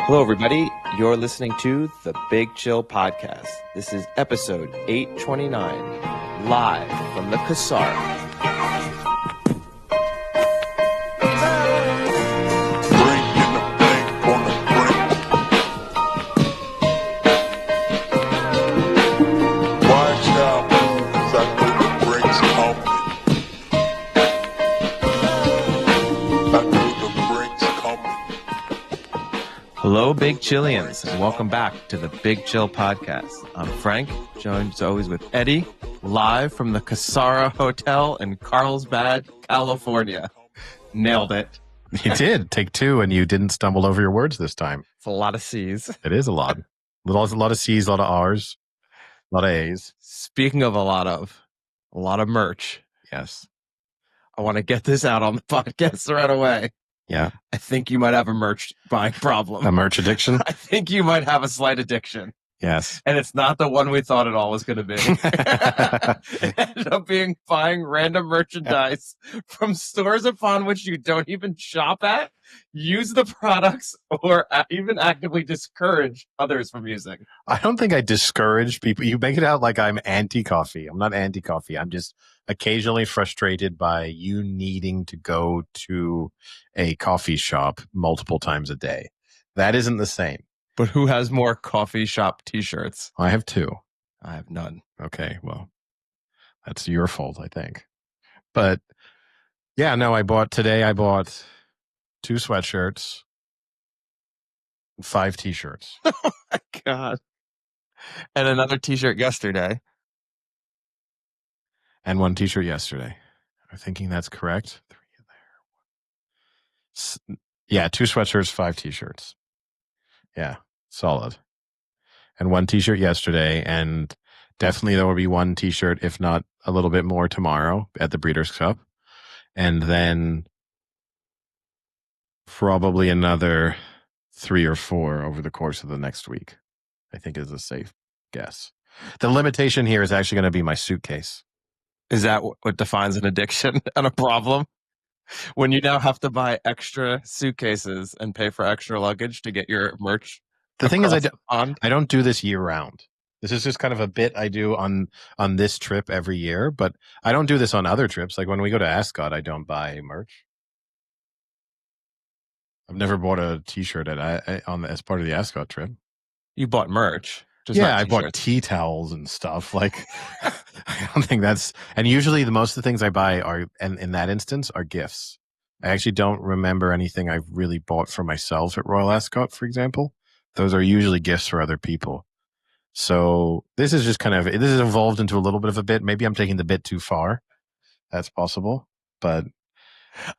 Hello, everybody. You're listening to the Big Chill Podcast. This is episode 829, live from the Cassara. Hello, Big Chillians, and welcome back to the Big Chill Podcast. I'm Frank, joined as always with Eddie, live from the Cassara Hotel in Carlsbad, California. Nailed it. You did. Take two, and you didn't stumble over your words this time. It's a lot of C's. It is a lot. A lot of C's, a lot of R's, a lot of A's. Speaking of a lot of merch. Yes. I want to get this out on the podcast right away. Yeah. I think you might have a merch buying problem. A merch addiction? I think you might have a slight addiction. Yes. And it's not the one we thought it all was going to be. It ended up being buying random merchandise from stores upon which you don't even shop at, use the products, or even actively discourage others from using. I don't think I discourage people. You make it out like I'm anti-coffee. I'm not anti-coffee. I'm just occasionally frustrated by you needing to go to a coffee shop multiple times a day. That isn't the same. But who has more coffee shop t-shirts? I have two. I have none. Okay, well, that's your fault, I think. But yeah, no, I bought two sweatshirts, 5 t-shirts. Oh my God. And another t-shirt yesterday. And 1 t-shirt yesterday. I'm thinking that's correct. 3 there. Yeah, 2 sweatshirts, 5 t-shirts. Yeah, solid. And 1 t-shirt yesterday, and definitely there will be 1 t-shirt, if not a little bit more, tomorrow at the Breeders' Cup. And then probably another 3 or 4 over the course of the next week, I think is a safe guess. The limitation here is actually going to be my suitcase. Is that what defines an addiction and a problem? When you now have to buy extra suitcases and pay for extra luggage to get your merch. The thing is, I don't do this year round. This is just kind of a bit I do on this trip every year, but I don't do this on other trips. Like when we go to Ascot, I don't buy merch. I've never bought a t-shirt as part of the Ascot trip. You bought merch. Yeah, I bought tea towels and stuff. Like, I don't think that's... And usually most of the things I buy are, and in that instance, are gifts. I actually don't remember anything I've really bought for myself at Royal Ascot, for example. Those are usually gifts for other people. So this is just this has evolved into a little bit of a bit. Maybe I'm taking the bit too far. That's possible. But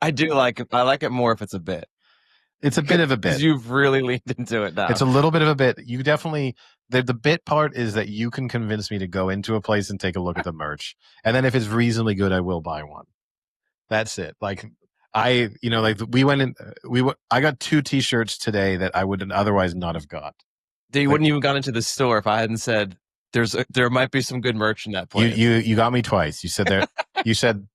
I like it more if it's a bit. It's a bit of a bit. Because you've really leaned into it now. It's a little bit of a bit. You definitely... The bit part is that you can convince me to go into a place and take a look at the merch. And then if it's reasonably good, I will buy one. That's it. Like I got 2 t-shirts today that I would otherwise not have got. You wouldn't even gone into the store if I hadn't said there might be some good merch in that place. You got me twice. You said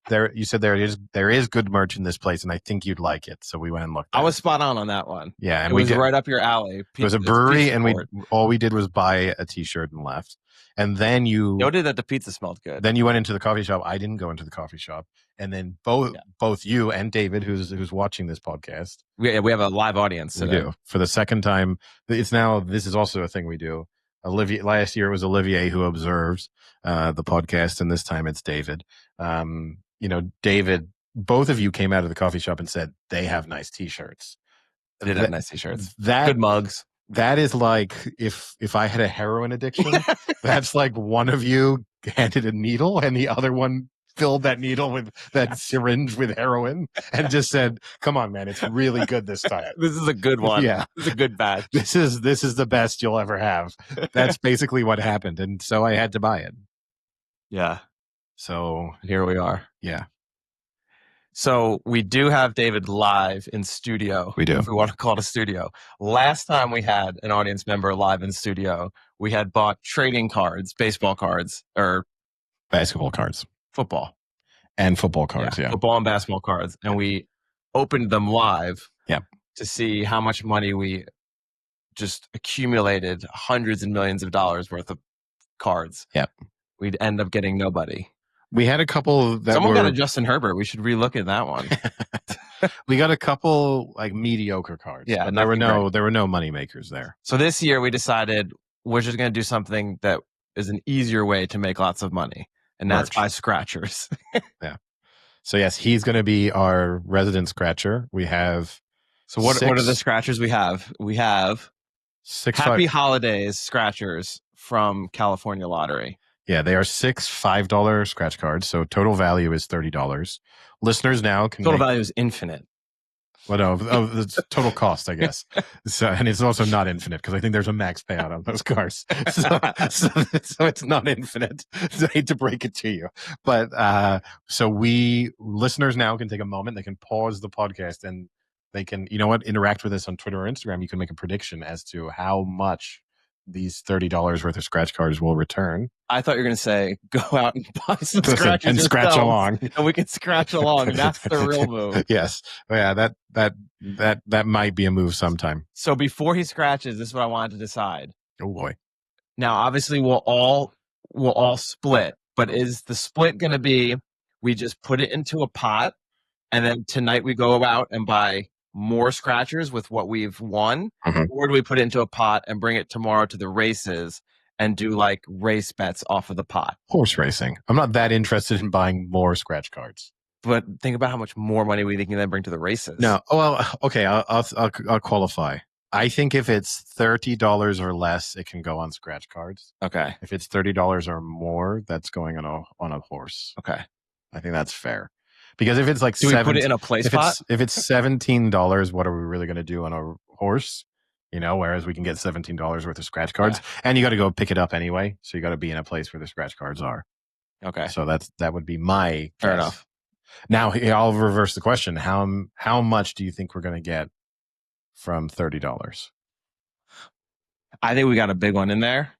there is good merch in this place, and I think you'd like it. So we went and looked. I was spot on that one. Yeah, and it was right up your alley. It was a brewery, and all we did was buy a t-shirt and left. And then you noted that the pizza smelled good. Then you went into the coffee shop. I didn't go into the coffee shop. And then both you and David, who's watching this podcast, we have a live audience today. We do for the second time. This is also a thing we do. Last year it was Olivier who observed the podcast, and this time it's David. David, both of you came out of the coffee shop and said they have nice t-shirts. They did have nice t-shirts. Good mugs. That is like if I had a heroin addiction, that's like one of you handed a needle and the other one filled that needle with that syringe with heroin and just said, "Come on, man, it's really good this time. This is a good one. Yeah, this is a good batch. This is the best you'll ever have." That's basically what happened, and so I had to buy it. Yeah. So here we are. Yeah. So we do have David live in studio. We do. If we want to call it a studio. Last time we had an audience member live in studio, we had bought trading cards, baseball cards, or basketball cards. Football. And football cards, yeah. Football and basketball cards. And we opened them live to see how much money we just accumulated hundreds and millions of dollars worth of cards, Yep. we'd end up getting nobody. We had a couple that Someone were got a Justin Herbert. We should relook at that one. we got a couple like mediocre cards. Yeah, but there were nothing no money makers there. So this year we decided we're just going to do something that is an easier way to make lots of money, and that's Merch. buy scratchers. Yeah. So yes, he's going to be our resident scratcher. We have. So what are the scratchers we have? We have Happy Holidays scratchers from California Lottery. Yeah, they are 6 $5 scratch cards. So total value is $30. Listeners now can total value is infinite. Well, no, the total cost, I guess. So, and it's also not infinite because I think there's a max payout on those cards. So it's not infinite. I hate to break it to you, but so listeners now can take a moment. They can pause the podcast and they can, interact with us on Twitter or Instagram. You can make a prediction as to how much these $30 worth of scratch cards will return. I thought you were going to say, go out and buy some scratches and scratch along. And we can scratch along. And that's the real move. Yes. Yeah, that might be a move sometime. So before he scratches, this is what I wanted to decide. Oh boy. Now, obviously we'll all split, but is the split going to be, we just put it into a pot and then tonight we go out and buy more scratchers with what we've won, or do we put it into a pot and bring it tomorrow to the races and do like race bets off of the pot? Horse racing. I'm not that interested in buying more scratch cards. But think about how much more money we can then bring to the races. No, well, okay, I'll qualify. I think if it's $30 or less, it can go on scratch cards. Okay. If it's $30 or more, that's going on a horse. Okay. I think that's fair. Because if it's like we put it in a place pot? If it's $17, what are we really going to do on a horse? Whereas we can get $17 worth of scratch cards, and you got to go pick it up anyway. So you got to be in a place where the scratch cards are. Okay. So that would be my fair guess. enough. Now I'll reverse the question. How much do you think we're going to get from $30? I think we got a big one in there.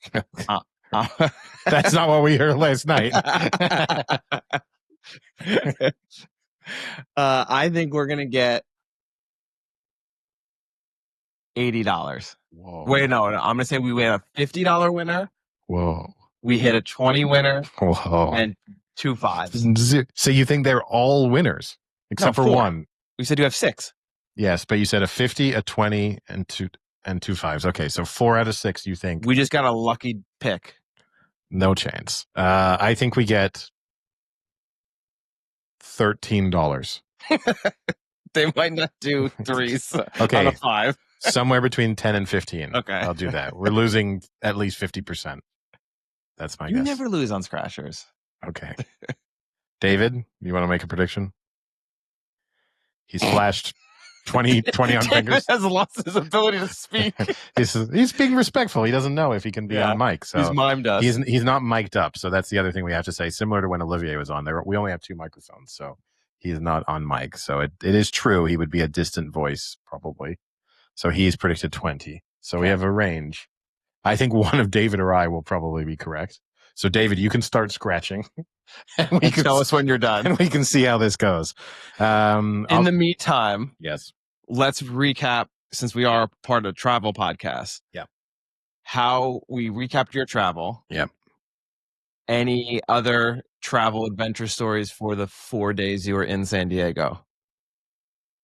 That's not what we heard last night. I think we're gonna get $80. Whoa. Wait, no, I'm gonna say we win a $50 winner. Whoa. We hit a 20 winner. Whoa. And 2 fives. So you think they're all winners except for 4. one? We said you have 6. Yes, but you said a 50, a 20, and two fives. Okay, so 4 out of 6. You think we just got a lucky pick? No chance. I think we get $13. They might not do 3s okay. on a 5. Somewhere between 10 and 15. Okay. I'll do that. We're losing at least 50%. That's my guess. You never lose on scratchers. Okay. David, you want to make a prediction? He's flashed 20 on fingers. Has lost his ability to speak. He's being respectful. He doesn't know if he can be on mic. So he's mimed us. He's not mic'd up. So that's the other thing we have to say. Similar to when Olivier was on there, we only have 2 microphones, so he's not on mic. So it is true. He would be a distant voice probably. So he's predicted 20. So we have a range. I think one of David or I will probably be correct. So David, you can start scratching. And we can tell us when you're done. And we can see how this goes. In the meantime, yes, let's recap, since we are part of a travel podcast. Yeah. How we recapped your travel. Yeah. Any other travel adventure stories for the 4 days you were in San Diego?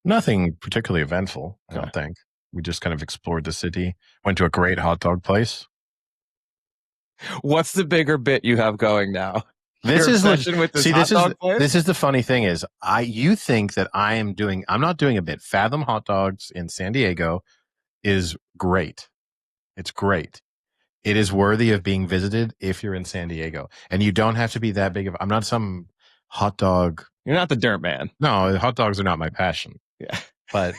Nothing particularly eventful, I don't think. We just kind of explored the city, went to a great hot dog place. What's the bigger bit you have going now? This is with this hot dog place? This is the funny thing is you think that I'm not doing a bit. Fathom Hot Dogs in San Diego is great. It's great. It is worthy of being visited if you're in San Diego. And you don't have to be that big of I'm not some hot dog. You're not the dirt man. No, hot dogs are not my passion. Yeah. But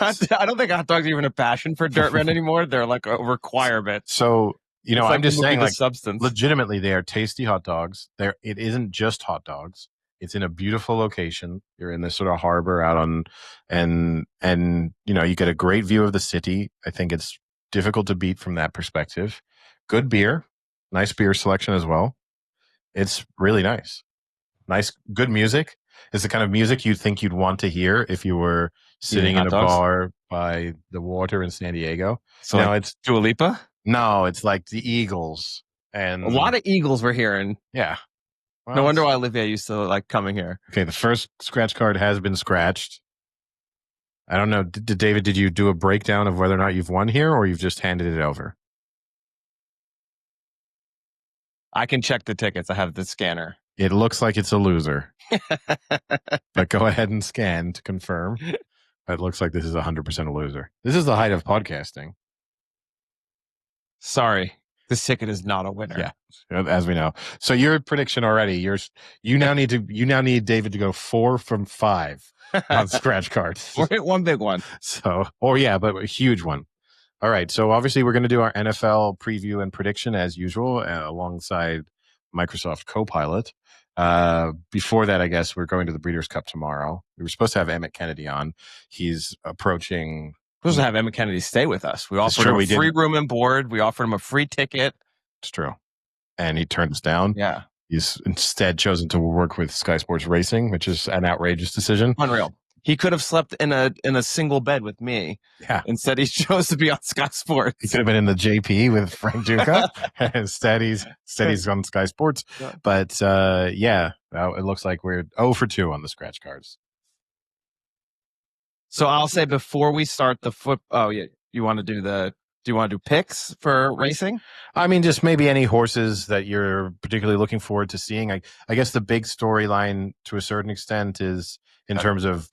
I don't think hot dogs are even a passion for dirt men anymore. They're like a requirement. So I'm just saying, like, substance. Legitimately, they are tasty hot dogs. It isn't just hot dogs. It's in a beautiful location. You're in this sort of harbor out on, and you get a great view of the city. I think it's difficult to beat from that perspective. Good beer, nice beer selection as well. It's really nice. Nice, good music. It's the kind of music you'd think you'd want to hear if you were, sitting in hot a dogs? bar by the water in San Diego. So No, like it's Dua Lipa? no, it's like the Eagles A lot and of Eagles we're hearing. yeah. No Well, wonder why Olivia used to like coming here. okay, the first scratch card has been scratched. I don't know. Did David, did you do a breakdown of whether or not you've won here or you've just handed it over? I can check the tickets. I have the scanner. It looks like it's a loser, but go ahead and scan to confirm. It looks like this is 100% a loser. This is the height of podcasting. Sorry, this ticket is not a winner. Yeah, as we know. So your prediction already. You now need David to go 4 from 5 on scratch cards. Or hit one big one. So, or yeah, but a huge one. All right. So obviously we're going to do our NFL preview and prediction as usual, alongside Microsoft Copilot. Before that, I guess we're going to the Breeders' Cup tomorrow. We were supposed to have Emmett Kennedy on. He's approaching. We're supposed to have Emmett Kennedy stay with us. We offered true, him we a free did. room and board. We offered him a free ticket. It's true. And he turned us down. Yeah. He's instead chosen to work with Sky Sports Racing, which is an outrageous decision. Unreal. He could have slept in a single bed with me. Yeah. Instead, he chose to be on Sky Sports. He could have been in the JP with Frank Duca. instead, he's on Sky Sports. Yeah. But yeah, it looks like we're 0 for 2 on the scratch cards. So I'll say before we start the foot. Oh yeah, do you want to do picks for racing? I mean, just maybe any horses that you're particularly looking forward to seeing. I guess the big storyline to a certain extent is in terms of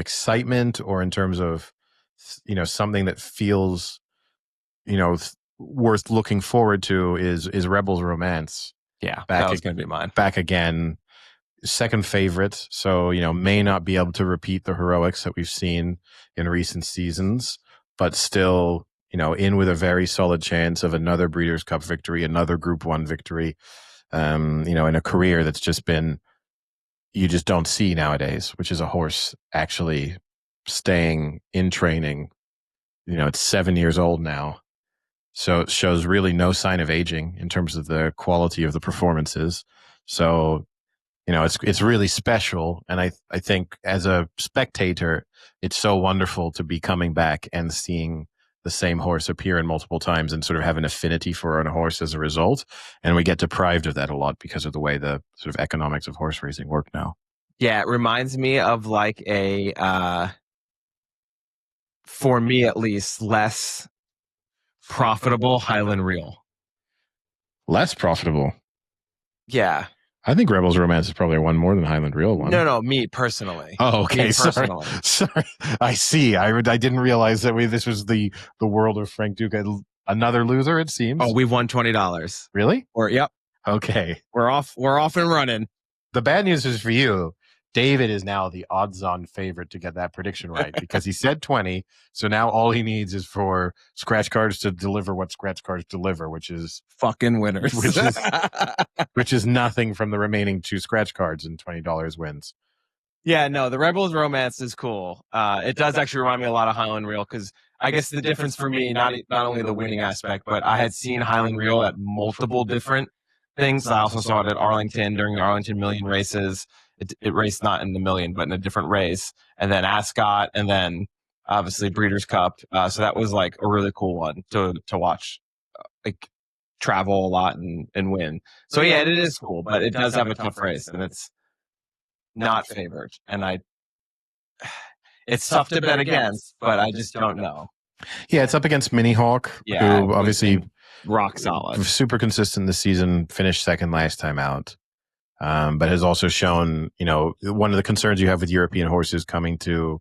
excitement, or in terms of, something that feels, worth looking forward to is Rebels Romance. Yeah, that was going to be mine. Back again, second favorite. So, may not be able to repeat the heroics that we've seen in recent seasons, but still, in with a very solid chance of another Breeders' Cup victory, another Group 1 victory, in a career that's just been, you just don't see nowadays, which is a horse actually staying in training. It's 7 years old now. So it shows really no sign of aging in terms of the quality of the performances. So, it's really special. And I think as a spectator, it's so wonderful to be coming back and seeing the same horse appear in multiple times and sort of have an affinity for a horse as a result. And we get deprived of that a lot because of the way the sort of economics of horse racing work now. Yeah, it reminds me of like for me at least, less profitable Highland Reel. Less profitable? Yeah. I think Rebels Romance is probably one more than Highland Reel one. No, me personally. Oh, okay. Me personally. Sorry. I see. I didn't realize that this was the world of Frank Duca. Another loser, it seems. Oh, we've won $20. Really? Yep. Okay. We're off and running. The bad news is for you. David is now the odds-on favorite to get that prediction right because he said 20. So now all he needs is for scratch cards to deliver what scratch cards deliver, which is fucking winners, which is nothing from the remaining 2 scratch cards, and $20 wins. Yeah, no, the Rebels Romance is cool. It does actually remind me a lot of Highland Reel because I guess the difference for me, not only the winning aspect, but I had seen Highland Reel at multiple different things. I also saw it at Arlington during the Arlington Million races. It raced not in the Million, but in a different race. And then Ascot, and then obviously Breeders' Cup. So that was like a really cool one to watch, like travel a lot and win. So yeah, it is cool, but it does have a tough race, and it's not favored. And it's tough to bet against, but I just don't know. Yeah, it's up against Minnie Hauk, who obviously rock solid, super consistent this season, finished second last time out. But has also shown, one of the concerns you have with European horses coming to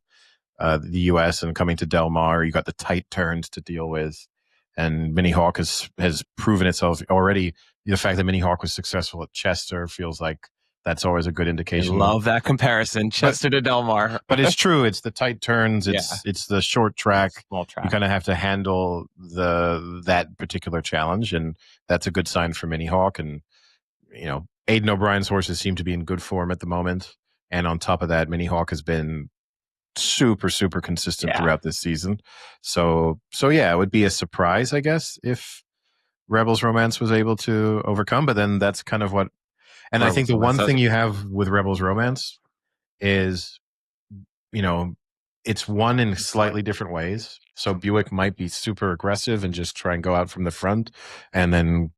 the U.S. and coming to Del Mar, you got the tight turns to deal with. And Minnie Hauk has proven itself already. The fact that Minnie Hauk was successful at Chester feels like that's always a good indication. I love that comparison, Chester to Del Mar. But it's true. It's the tight turns. It's the short track. Small track. You kind of have to handle that particular challenge, and that's a good sign for Minnie Hauk. And Aidan O'Brien's horses seem to be in good form at the moment. And on top of that, Minnie Hauk has been super, super consistent throughout this season. So yeah, it would be a surprise, I guess, if Rebels Romance was able to overcome. But then that's kind of what, and I think the one thing you have with Rebels Romance is it's won in slightly different ways. So Buick might be super aggressive and just try and go out from the front and then,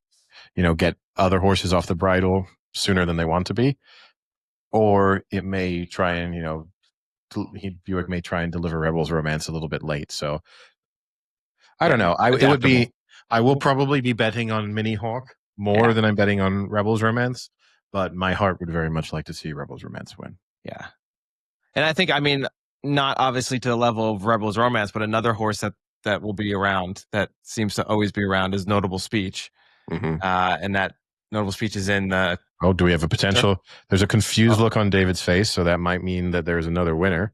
get other horses off the bridle sooner than they want to be. Or it may try and, Buick may try and deliver Rebels Romance a little bit late. So I don't know. I will probably be betting on Minnie Hauk more than I'm betting on Rebels Romance, but my heart would very much like to see Rebels Romance win. Yeah. And I think, not obviously to the level of Rebels Romance, but another horse that will be around, that seems to always be around, is Notable Speech. Mm-hmm. And that Notable Speech is in the... Oh, do we have a potential? Sure. There's a confused look on David's face, so that might mean that there's another winner.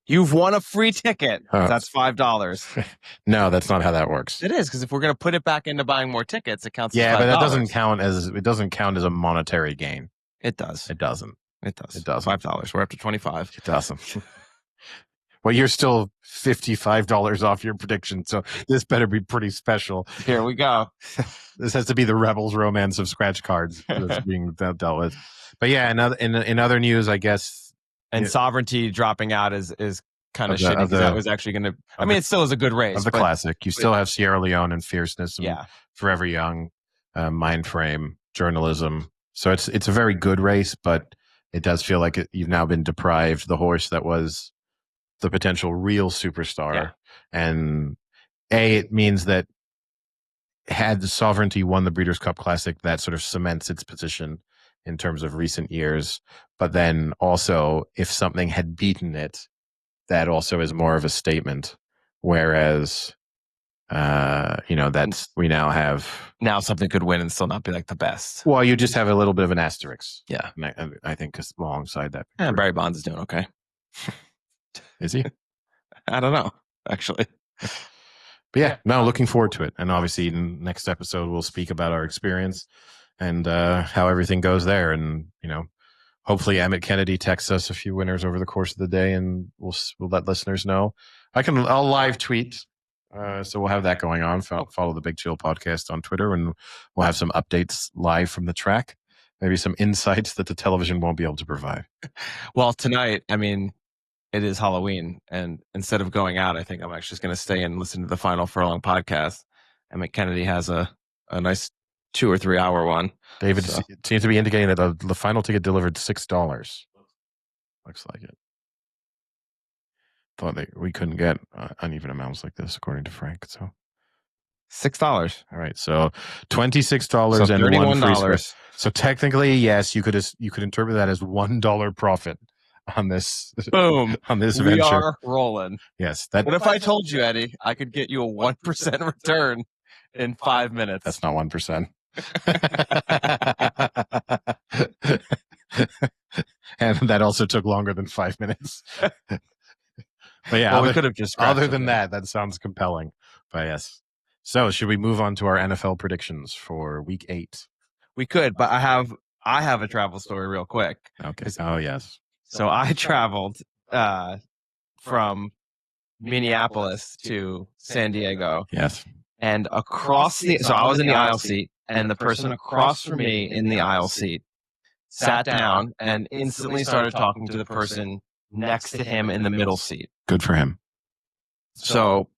You've won a free ticket. That's $5. No, that's not how that works. It is, because if we're going to put it back into buying more tickets, it counts as $5. Yeah, but that doesn't count as a monetary gain. It does. It doesn't. It does. It doesn't. $5. We're up to $25. It doesn't. Well, you're still $55 off your prediction, so this better be pretty special. Here we go. This has to be the Rebels Romance of scratch cards that's being dealt with. But yeah, in other news, I guess. And Sovereignty dropping out is kind of shitty, because that was actually going to... it still is a good race. Of the classic. You still have Sierra Leone and Fierceness and Forever Young, Mindframe, Journalism. So it's a very good race, but it does feel like you've now been deprived the horse that was the potential real superstar. Yeah. And it means that had the Sovereignty won the Breeders' Cup Classic, that sort of cements its position in terms of recent years. But then also, if something had beaten it, that also is more of a statement. Whereas, we now have... Now something could win and still not be like the best. Well, you just have a little bit of an asterisk. Yeah. I think alongside that. Yeah, Barry Bonds is doing okay. Is he? I don't know, actually. But yeah, no, looking forward to it. And obviously, in the next episode, we'll speak about our experience and how everything goes there. And, hopefully Emmett Kennedy texts us a few winners over the course of the day, and we'll let listeners know. I'll live tweet. So we'll have that going on. Follow the Big Chill podcast on Twitter, and we'll have some updates live from the track. Maybe some insights that the television won't be able to provide. Well, tonight, it is Halloween, and instead of going out, I think I'm actually just going to stay and listen to the Final Furlong podcast. Emmett Kennedy has a nice 2 or 3 hour one. David seems to be indicating that the final ticket delivered $6. Looks like it. Thought that we couldn't get uneven amounts like this, according to Frank. So $6. All right, so $26 and $31. So technically, yes, you could interpret that as $1 profit on this. Boom on this we venture. Are rolling. Yes. What if I told you, Eddie, I could get you a 1% return in 5 minutes? That's not 1%. And that also took longer than 5 minutes. But yeah, we could have just other than that sounds compelling. But yes. So should we move on to our NFL predictions for week 8? We could, but I have a travel story real quick. Okay. Oh yes. So I traveled from Minneapolis to San Diego. Yes. And so I was in the aisle seat, and the person across from me in the aisle seat sat down and instantly started talking to the person next to him in the middle seat. Good for him. So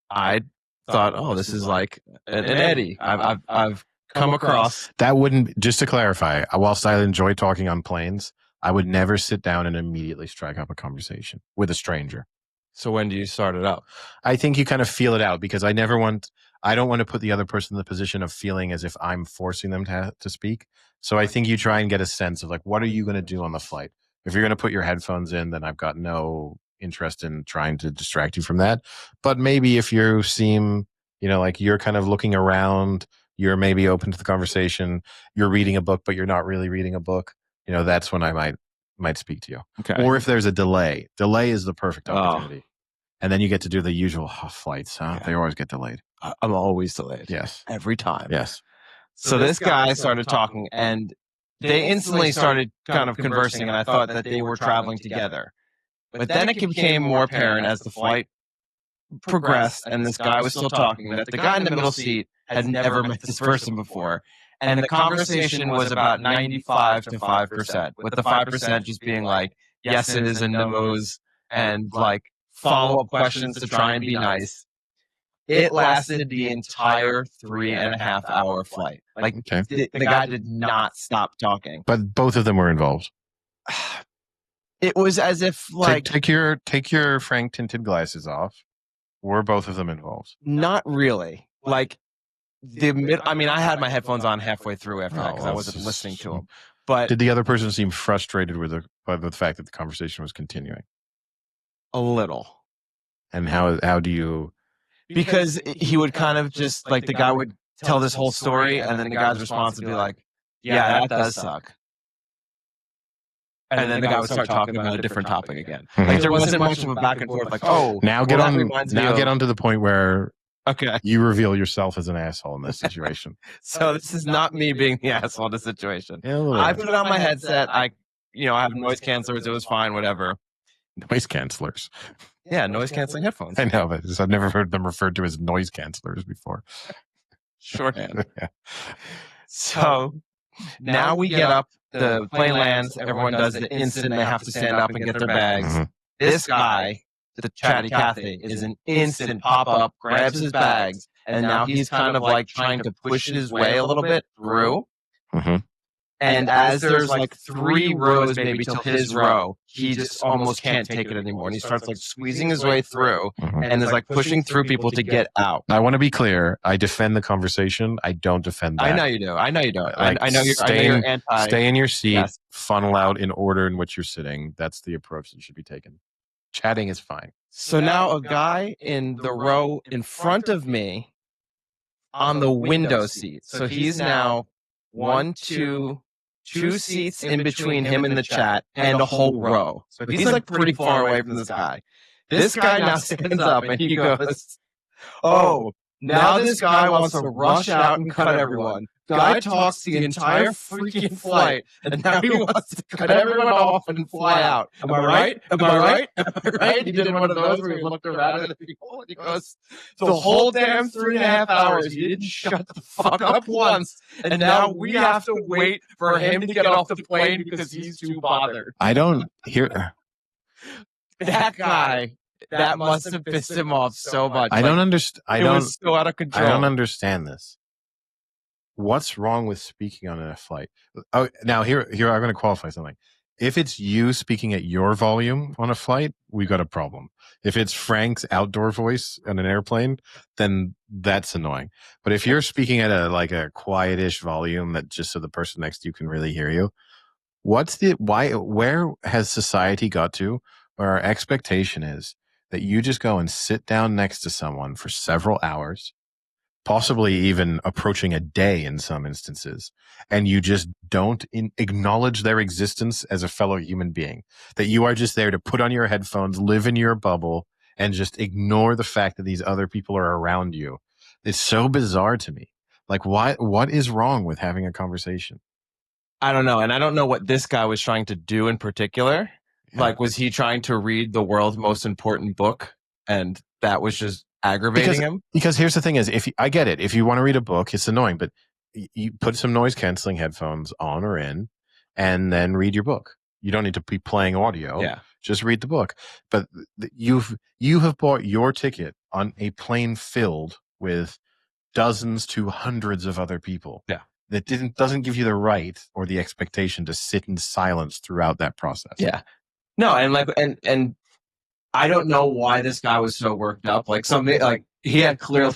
I thought, oh, this is like an Eddie. I've come across. That wouldn't, just to clarify, whilst I enjoy talking on planes, I would never sit down and immediately strike up a conversation with a stranger. So when do you start it up? I think you kind of feel it out, because I don't want to put the other person in the position of feeling as if I'm forcing them to speak. So I think you try and get a sense of like, what are you going to do on the flight? If you're going to put your headphones in, then I've got no interest in trying to distract you from that. But maybe if you seem, like you're kind of looking around, you're maybe open to the conversation, you're reading a book, but you're not really reading a book, that's when I might speak to you. Okay. Or if there's a delay is the perfect opportunity. And then you get to do the usual flights. Yeah. They always get delayed. I'm always delayed. Yes. Every time. Yes. So this guy started talking, and they instantly started kind of conversing, and I thought that they were traveling together. But then it became more apparent as the flight progressed, and this guy was still talking, that the guy in the middle seat had never met this person before. And the conversation was about 95 to 5%, with the 5% just being like yeses and nos and like follow-up questions to try and be nice. It lasted the entire 3.5-hour flight. Like, the guy did not stop talking. But both of them were involved. It was as if, like, take your Frank tinted glasses off. Were both of them involved? Not really. Like, I mean, I had my headphones on halfway through after that because I wasn't listening to them. But did the other person seem frustrated by the fact that the conversation was continuing? A little. And how do you? Because he would kind of just, like, the guy would tell this whole story, and then the guy's response would be like, yeah, that does suck. And then the guy would start talking about a different topic again. Like, there wasn't much of a back and forth, like, now get on to the point where you reveal yourself as an asshole in this situation. So this is not me being the asshole in the situation. I put on my headset. I have noise cancelers. It was fine, whatever. Noise cancelers. Yeah, noise canceling headphones. I know, but I've never heard them referred to as noise cancelers before. Shorthand. Yeah. So now we get up, the plane lands, everyone does the instant they have to stand up and get their bags. Mm-hmm. This guy, the chatty Cathy, is an instant pop-up, grabs his bags, and now he's kind of like trying to push his way a little bit through. Mm-hmm. And as there's like 3 rows maybe till his row, he just almost can't take it anymore. And he starts like squeezing his way through and is like pushing through people to get out. I want to be clear. I defend the conversation. I don't defend that. I know you do. I know you don't. Like, I know you're anti. Stay in your seat, yes. Funnel out in order in which you're sitting. That's the approach that should be taken. Chatting is fine. So now a guy in the row in front of me on the window seat. So he's now 2 seats in between him and the chat and a whole row. So he's like pretty far away from this guy. This guy now stands up and he goes, oh, now this guy wants to rush out and cut everyone. Guy talks the entire freaking flight, and now he wants to cut everyone off and fly out. Am I right? Am I right? Am I right? He did one of those where he looked around at the people and he goes, the whole damn 3.5 hours, you didn't shut the fuck up once, and now we have to wait for him to get off the plane because he's too bothered. I don't hear that guy. That must have pissed him off so much. I don't understand. It was so out of control. I don't understand this. What's wrong with speaking on a flight? Oh, now here I'm going to qualify something. If it's you speaking at your volume on a flight, we got a problem. If it's Frank's outdoor voice on an airplane, then that's annoying. But if you're speaking at a quietish volume that just so the person next to you can really hear you, where has society got to where our expectation is that you just go and sit down next to someone for several hours, possibly even approaching a day in some instances, and you just don't acknowledge their existence as a fellow human being, that you are just there to put on your headphones, live in your bubble, and just ignore the fact that these other people are around you. It's so bizarre to me. Like, what is wrong with having a conversation? I don't know. And I don't know what this guy was trying to do in particular. Yeah. Like, was he trying to read the world's most important book? And that was just aggravating him? Because here's the thing is, I get it. If you want to read a book, it's annoying, but you put some noise canceling headphones on or in and then read your book. You don't need to be playing audio. Yeah. Just read the book. But you have bought your ticket on a plane filled with dozens to hundreds of other people. Yeah. That doesn't give you the right or the expectation to sit in silence throughout that process. Yeah. No, and I don't know why this guy was so worked up. Like something like he had clearly.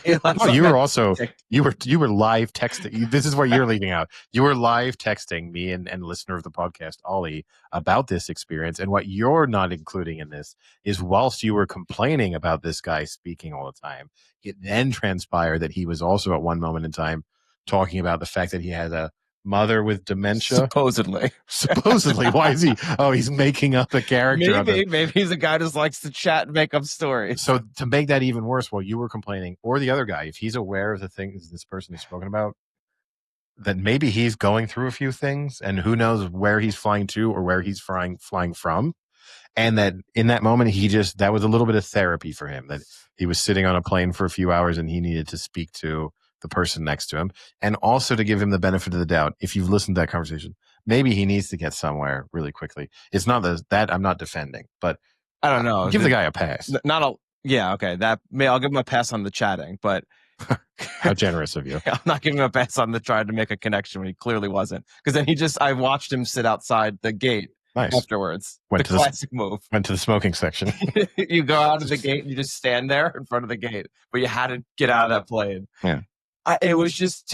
You were also you were live texting. This is where you're leading out. You were live texting me and listener of the podcast, Ollie, about this experience. And what you're not including in this is whilst you were complaining about this guy speaking all the time, it then transpired that he was also at one moment in time talking about the fact that he had a mother with dementia. Supposedly. Why is he? Oh, he's making up a character. Maybe he's a guy who just likes to chat and make up stories. So to make that even worse, while you were complaining, or the other guy, if he's aware of the things this person has spoken about, that maybe he's going through a few things, and who knows where he's flying to or where he's flying from, and that in that moment that was a little bit of therapy for him. That he was sitting on a plane for a few hours and he needed to speak to the person next to him, and also to give him the benefit of the doubt. If you've listened to that conversation, maybe he needs to get somewhere really quickly. It's not that I'm not defending, but I don't know. give the guy a pass. Yeah, okay. I'll give him a pass on the chatting, but how generous of you. I'm not giving him a pass on the trying to make a connection when he clearly wasn't. Because then I watched him sit outside the gate afterwards. Classic move. Went to the smoking section. You go out of the gate and you just stand there in front of the gate, but you had to get out of that plane. Yeah. It was just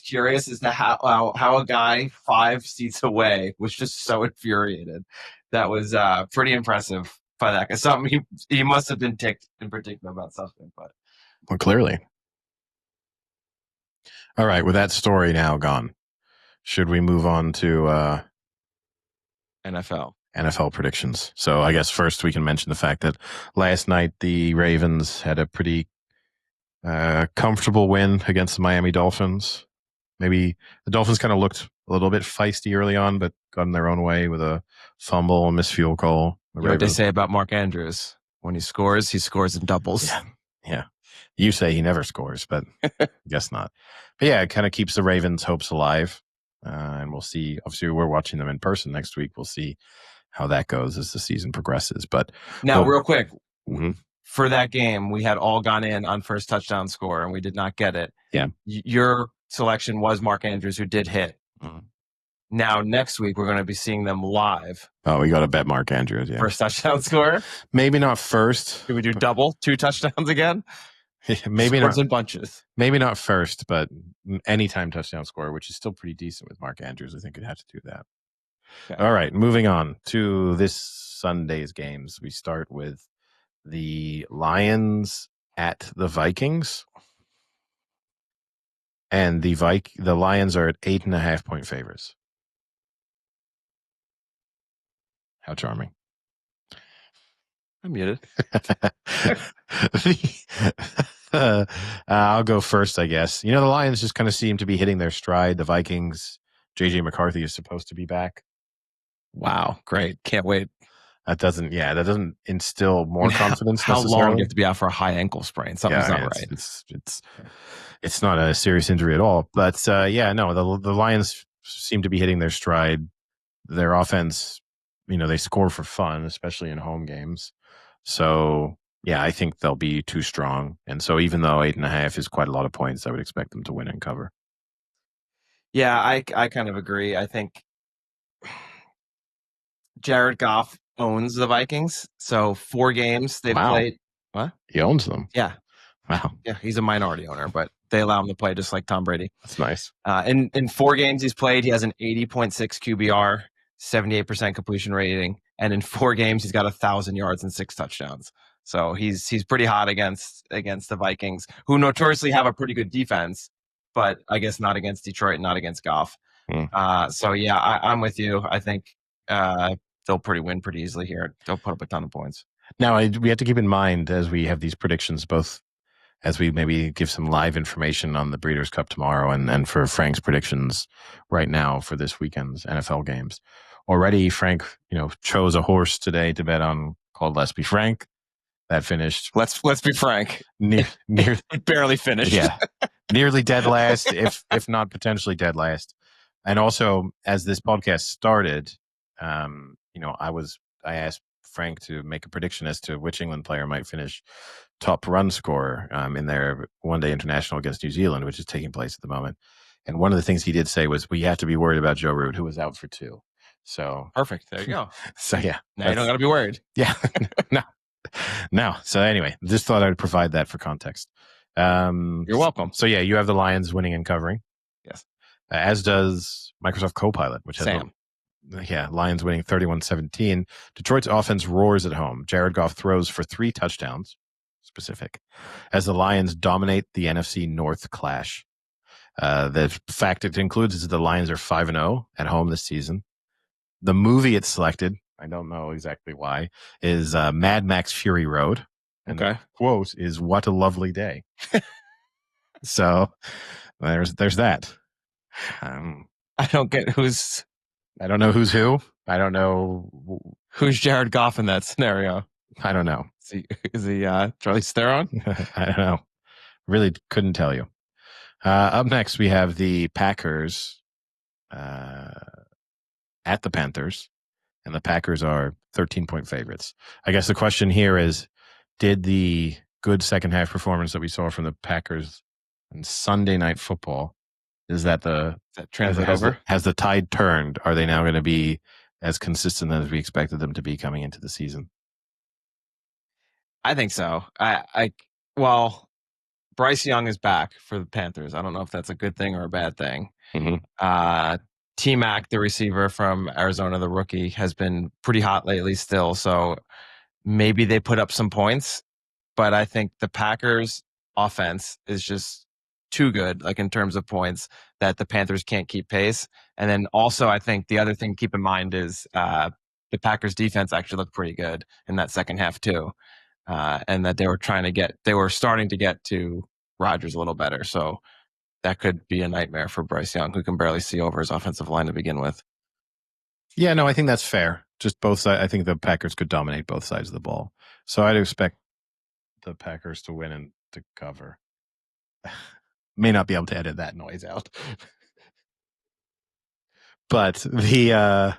curious as to how a guy 5 seats away was just so infuriated. That was pretty impressive by that guy. Something he must have been ticked in particular about something, but well, clearly. All right, with that story now gone, should we move on to NFL predictions? So I guess first we can mention the fact that last night the Ravens had a pretty comfortable win against the Miami Dolphins. Maybe the Dolphins kind of looked a little bit feisty early on, but got in their own way with a fumble and missed field goal. You know what they say about Mark Andrews? When he scores in doubles. Yeah. You say he never scores, but guess not. But yeah, it kind of keeps the Ravens' hopes alive. And we'll see. Obviously, we're watching them in person next week. We'll see how that goes as the season progresses. But now, real quick, for that game, we had all gone in on first touchdown score, and we did not get it. Yeah. Your selection was Mark Andrews, who did hit. Mm-hmm. Now, next week, we're going to be seeing them live. Oh, we got to bet Mark Andrews, yeah. First touchdown score? Maybe not first. Can we do double? 2 touchdowns again? Maybe Scores in bunches. Maybe not first, but anytime touchdown score, which is still pretty decent with Mark Andrews. I think we'd have to do that. Okay. All right, moving on to this Sunday's games. We start with the Lions at the Vikings. And the Lions are at 8.5-point favorites. How charming. I'm muted. I'll go first, I guess. You know, the Lions just kind of seem to be hitting their stride. The Vikings, J.J. McCarthy is supposed to be back. Wow, great. Can't wait. That doesn't instill more confidence. How long do you have to be out for a high ankle sprain? Something's not right. It's not a serious injury at all. But the Lions seem to be hitting their stride. Their offense, they score for fun, especially in home games. So, yeah, I think they'll be too strong. And so even though 8.5 is quite a lot of points, I would expect them to win and cover. Yeah, I kind of agree. I think Jared Goff owns the Vikings. So 4 games they've played. What? He owns them. Yeah. Wow. Yeah, he's a minority owner, but they allow him to play just like Tom Brady. That's nice. In 4 games he's played, he has an 80.6 QBR, 78% completion rating, and in 4 games he's got 1,000 yards and 6 touchdowns. So he's pretty hot against the Vikings, who notoriously have a pretty good defense, but I guess not against Detroit and not against Goff. So yeah, I'm with you. I think they'll win pretty easily here. They'll put up a ton of points. Now we have to keep in mind as we have these predictions, both as we maybe give some live information on the Breeders' Cup tomorrow and for Frank's predictions right now for this weekend's NFL games. Already, Frank, chose a horse today to bet on called Let's Be Frank. That finished. Let's be frank. Near it barely finished. Yeah, nearly dead last, if not potentially dead last. And also, as this podcast started, I asked Frank to make a prediction as to which England player might finish top run scorer in their one-day international against New Zealand, which is taking place at the moment. And one of the things he did say was, we have to be worried about Joe Root, who was out for 2. So perfect. There you go. So yeah, now you don't got to be worried. Yeah, no. So anyway, just thought I'd provide that for context. You're welcome. So yeah, you have the Lions winning and covering. Yes. As does Microsoft Copilot, which has Sam. Lions winning 31-17. Detroit's offense roars at home. Jared Goff throws for 3 touchdowns, specific, as the Lions dominate the NFC North clash. The fact it includes is the Lions are 5-0 at home this season. The movie it's selected, I don't know exactly why, is Mad Max Fury Road. And the quote is, "What a lovely day." So there's that. I don't get who's. I don't know who's who. I don't know who's Jared Goff in that scenario. I don't know. Is he Charlize Theron? I don't know. Really couldn't tell you. Up next, we have the Packers uh, at the Panthers, and the Packers are 13-point favorites. I guess the question here is, did the good second half performance that we saw from the Packers on Sunday Night Football, is that translate over? Has the tide turned? Are they now going to be as consistent as we expected them to be coming into the season? I think so. Well, Bryce Young is back for the Panthers. I don't know if that's a good thing or a bad thing. T-Mac, the receiver from Arizona, the rookie, has been pretty hot lately still. So maybe they put up some points, but I think the Packers offense is just too good, like in terms of points, that the Panthers can't keep pace. And then also, I think the other thing to keep in mind is the Packers defense actually looked pretty good in that second half too. And that they were starting to get to Rodgers a little better. So that could be a nightmare for Bryce Young, who can barely see over his offensive line to begin with. Yeah, no, I think that's fair. Just both sides. I think the Packers could dominate both sides of the ball. So I'd expect the Packers to win and to cover. May not be able to edit that noise out. But the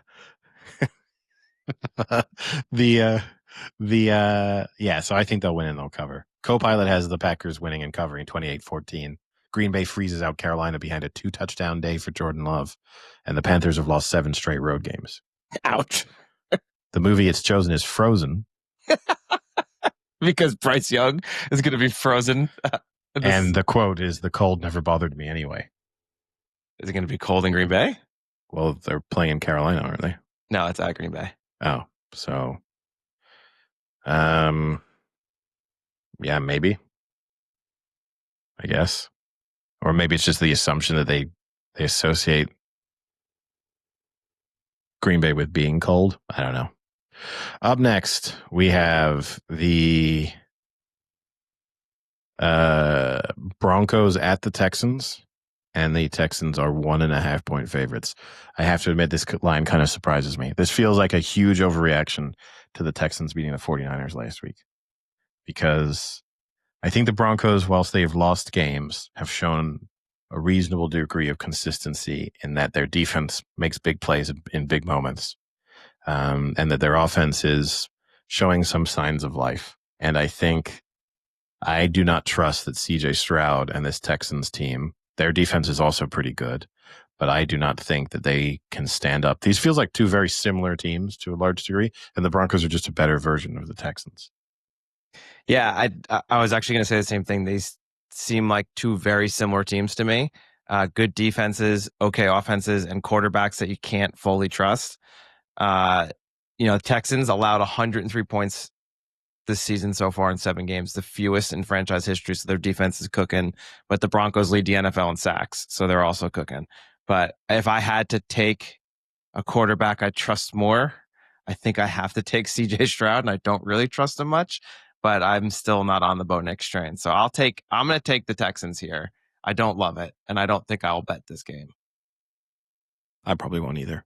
so I think they'll win and they'll cover. Copilot has the Packers winning and covering 28-14. Green Bay freezes out Carolina behind a 2-touchdown day for Jordan Love, and the Panthers have lost 7 straight road games. Ouch. The movie it's chosen is Frozen. Because Bryce Young is going to be frozen. And the quote is, "The cold never bothered me anyway." Is it going to be cold in Green Bay? Well, they're playing in Carolina, aren't they? No, it's at Green Bay. Oh, so, yeah, maybe. I guess. Or maybe it's just the assumption that they associate Green Bay with being cold. I don't know. Up next, we have the Broncos at the Texans, and the Texans are 1.5-point favorites. I have to admit, this line kind of surprises me. This feels like a huge overreaction to the Texans beating the 49ers last week, because I think the Broncos, whilst they've lost games, have shown a reasonable degree of consistency in that their defense makes big plays in big moments, and that their offense is showing some signs of life. And I do not trust that CJ Stroud and this Texans team, their defense is also pretty good, but I do not think that they can stand up. These feels like two very similar teams to a large degree, and the Broncos are just a better version of the Texans. Yeah, I was actually going to say the same thing. They seem like two very similar teams to me. Good defenses, okay offenses, and quarterbacks that you can't fully trust. Texans allowed 103 points this season so far in 7 games, the fewest in franchise history. So their defense is cooking, but the Broncos lead the NFL in sacks, so they're also cooking. But if I had to take a quarterback I trust more, I think I have to take CJ Stroud, and I don't really trust him much, but I'm still not on the Bo Nix train. So I'm going to take the Texans here. I don't love it, and I don't think I'll bet this game. I probably won't either.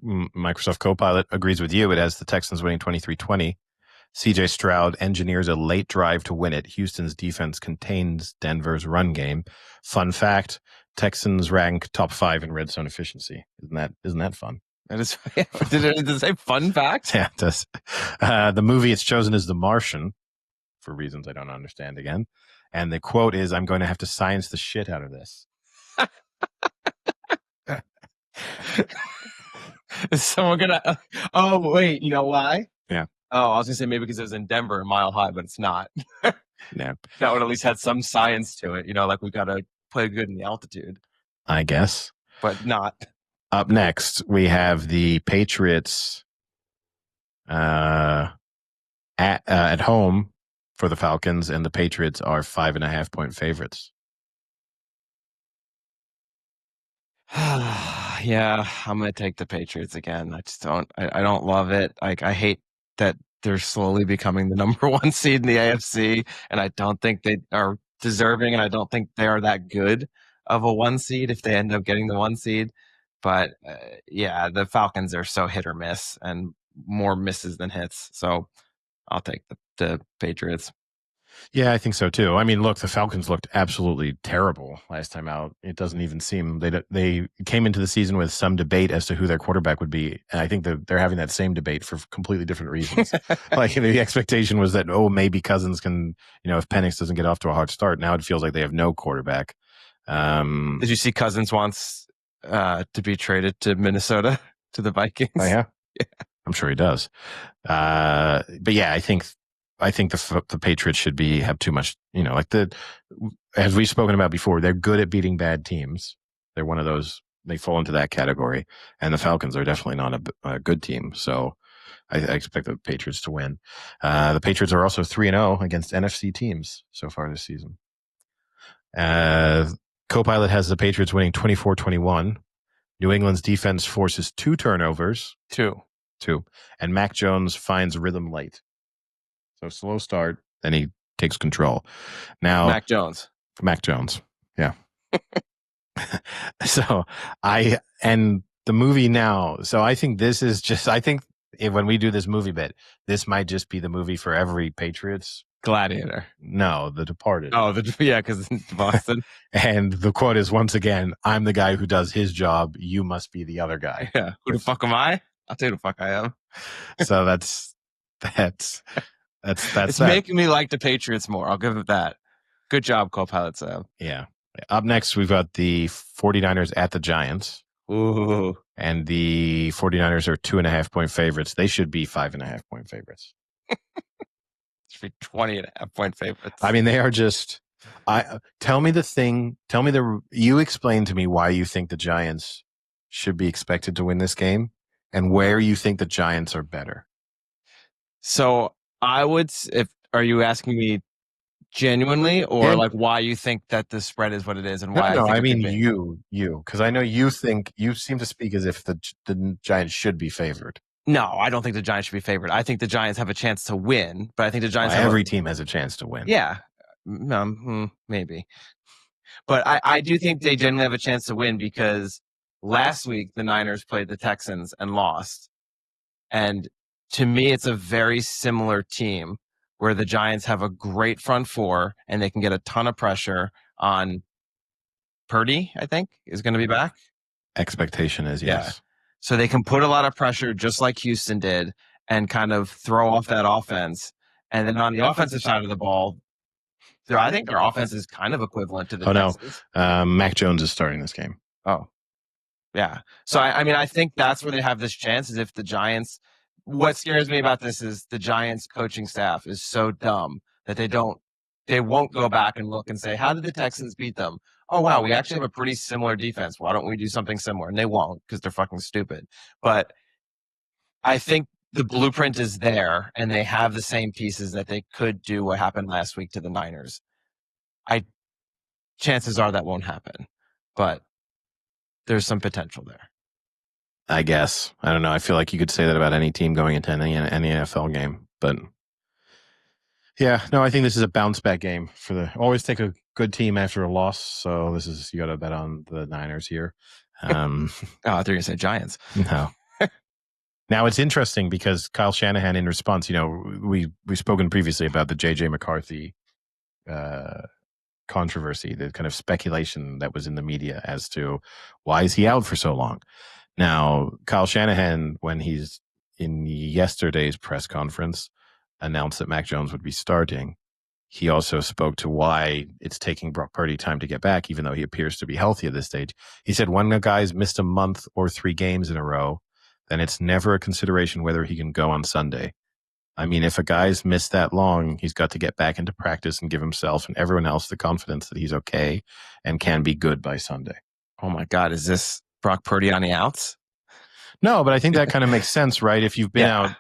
Microsoft Copilot agrees with you. It has the Texans winning 23-20. CJ Stroud engineers a late drive to win it. Houston's defense contains Denver's run game. Fun fact, Texans rank top 5 in red zone efficiency. Isn't that fun? That is, did it say fun fact? Yeah, it does. The movie it's chosen is The Martian, for reasons I don't understand again. And the quote is, "I'm going to have to science the shit out of this." Is someone gonna? Oh wait, you know why? Yeah. Oh, I was gonna say maybe because it was in Denver, a mile high, but it's not. Yeah. That would at least had some science to it. Like we gotta play good in the altitude. I guess. But not. Up next, we have the Patriots at home for the Falcons, and the Patriots are 5.5-point favorites. Yeah, I'm gonna take the Patriots again. I just don't. I don't love it. Like I hate that they're slowly becoming the number 1 seed in the AFC, and I don't think they are deserving, and I don't think they are that good of a 1 seed if they end up getting the 1 seed. But yeah, the Falcons are so hit or miss, and more misses than hits. So I'll take the Patriots. Yeah, I think so too. I mean, look, the Falcons looked absolutely terrible last time out. It doesn't even seem they came into the season with some debate as to who their quarterback would be, and I think that they're having that same debate for completely different reasons. Like the expectation was that maybe Cousins can, if Penix doesn't get off to a hard start. Now it feels like they have no quarterback. Did you see Cousins wants to be traded to Minnesota to the Vikings? Oh yeah, I'm sure he does. But yeah, I think the Patriots should have too much, as we've spoken about before, they're good at beating bad teams. They're one of those, they fall into that category. And the Falcons are definitely not a good team. So I expect the Patriots to win. The Patriots are also 3-0 against NFC teams so far this season. Copilot has the Patriots winning 24-21. New England's defense forces 2 turnovers. Two. And Mac Jones finds rhythm late. So slow start, then he takes control. Now Mac Jones. Yeah. So the movie now. So I think this is just, when we do this movie bit, this might just be the movie for every Patriots. Gladiator. No, The Departed. Oh, because it's Boston. And the quote is, once again, I'm the guy who does his job. You must be the other guy. Yeah. Who the fuck am I? I'll tell you who the fuck I am. So that's it's making me like the Patriots more. I'll give it that. Good job, co-pilot Sam. Yeah. Up next, we've got the 49ers at the Giants. Ooh. And the 49ers are 2.5-point favorites. They should be 5.5-point favorites. Should be 20.5-point favorites. I mean, they are just. You explain to me why you think the Giants should be expected to win this game, and where you think the Giants are better. So are you asking me genuinely, or like why you think that the spread is what it is, and why? No, I mean you, because I know you seem to speak as if the Giants should be favored. No, I don't think the Giants should be favored. I think the Giants have a chance to win, but I think the Giants every team has a chance to win. Yeah, maybe, but I do think they genuinely have a chance to win because last week the Niners played the Texans and lost, and to me it's a very similar team where the Giants have a great front four and they can get a ton of pressure on Purdy, I think, is going to be back. Expectation is yes. Yeah. So they can put a lot of pressure just like Houston did and kind of throw off that offense. And then on the offensive side of the ball, I think their offense is kind of equivalent to the Texans. No. Mac Jones is starting this game. Oh, yeah. So, I think that's where they have this chance is if the Giants – what scares me about this is the Giants coaching staff is so dumb that they won't go back and look and say, how did the Texans beat them? Oh, wow, we actually have a pretty similar defense. Why don't we do something similar? And they won't because they're fucking stupid. But I think the blueprint is there and they have the same pieces that they could do what happened last week to the Niners. Chances are that won't happen, but there's some potential there. I guess. I don't know. I feel like you could say that about any team going into any NFL game. But yeah, no, I think this is a bounce back game always take a good team after a loss. So you got to bet on the Niners here. I thought you were going to say Giants. No. Now it's interesting because Kyle Shanahan in response, we've spoken previously about the JJ McCarthy controversy, the kind of speculation that was in the media as to why is he out for so long. Now, Kyle Shanahan, when he's in yesterday's press conference, announced that Mac Jones would be starting. He also spoke to why it's taking Brock Purdy time to get back, even though he appears to be healthy at this stage. He said when a guy's missed a month or 3 games in a row, then it's never a consideration whether he can go on Sunday. I mean, if a guy's missed that long, he's got to get back into practice and give himself and everyone else the confidence that he's okay and can be good by Sunday. Oh my God, is this Brock Purdy on the outs? No, but I think that kind of makes sense, right? If you've been out,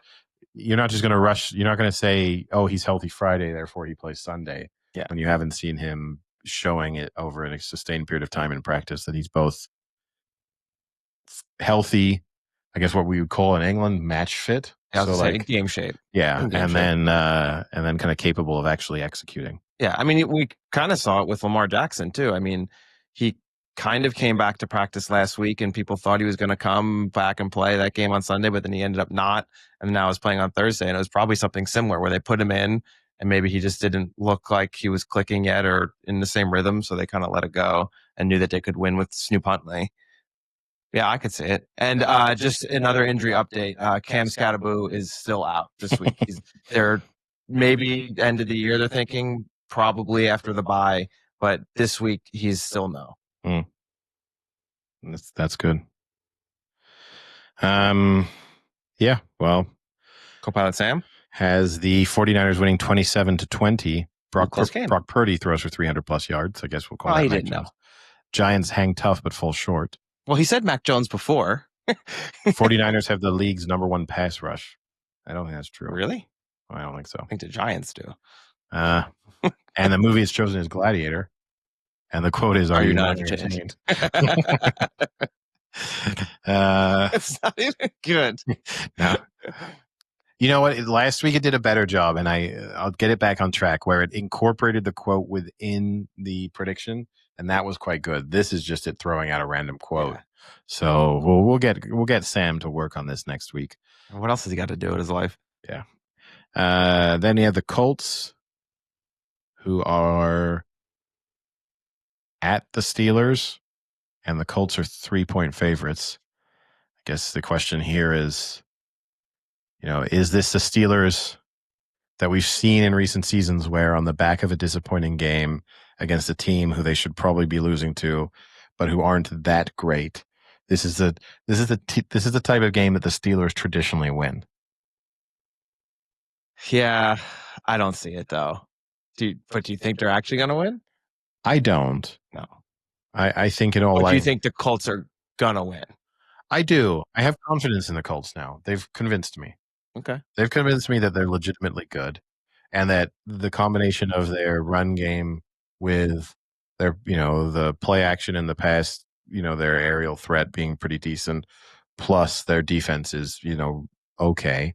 you're not just going to rush. You're not going to say, oh, he's healthy Friday, therefore he plays Sunday. Yeah. When you haven't seen him showing it over a sustained period of time in practice that he's both healthy, I guess what we would call in England match fit. So like game shape. Yeah. Then kind of capable of actually executing. Yeah. I mean, we kind of saw it with Lamar Jackson too. I mean, he kind of came back to practice last week and people thought he was going to come back and play that game on Sunday, but then he ended up not. And now he's playing on Thursday. And it was probably something similar where they put him in and maybe he just didn't look like he was clicking yet or in the same rhythm, so they kind of let it go and knew that they could win with Snoop Huntley. Yeah, I could see it. And just another injury update: Cam Scattaboo is still out this week. They're maybe end of the year. They're thinking probably after the bye, but this week he's still no. That's good. Yeah, well, Co-pilot Sam has the 49ers winning 27-20. close game. Brock Purdy throws for 300 plus yards. I guess we'll call that he Mac didn't Jones. know. Giants hang tough but fall short. Well, he said Mac Jones before. 49ers have the league's number one pass rush. I don't think that's true. Really? I don't think so. I think the Giants do. And the movie is chosen as Gladiator. And the quote is, "Are you not entertained?" It's not even good. No. You know what? Last week it did a better job, and I'll get it back on track where it incorporated the quote within the prediction, and that was quite good. This is just it throwing out a random quote. Yeah. So we'll get Sam to work on this next week. What else has he got to do in his life? Yeah. Then you have the Colts, who are at the Steelers, and the Colts are 3-point favorites. I guess the question here is, is this the Steelers that we've seen in recent seasons where on the back of a disappointing game against a team who they should probably be losing to, but who aren't that great, this is the type of game that the Steelers traditionally win? Yeah, I don't see it though. Do you think they're actually going to win? I don't. No. I think it all. But do you think the Colts are going to win? I do. I have confidence in the Colts now. They've convinced me. Okay. They've convinced me that they're legitimately good, and that the combination of their run game with their, the play action in the past, their aerial threat being pretty decent, plus their defense is, okay,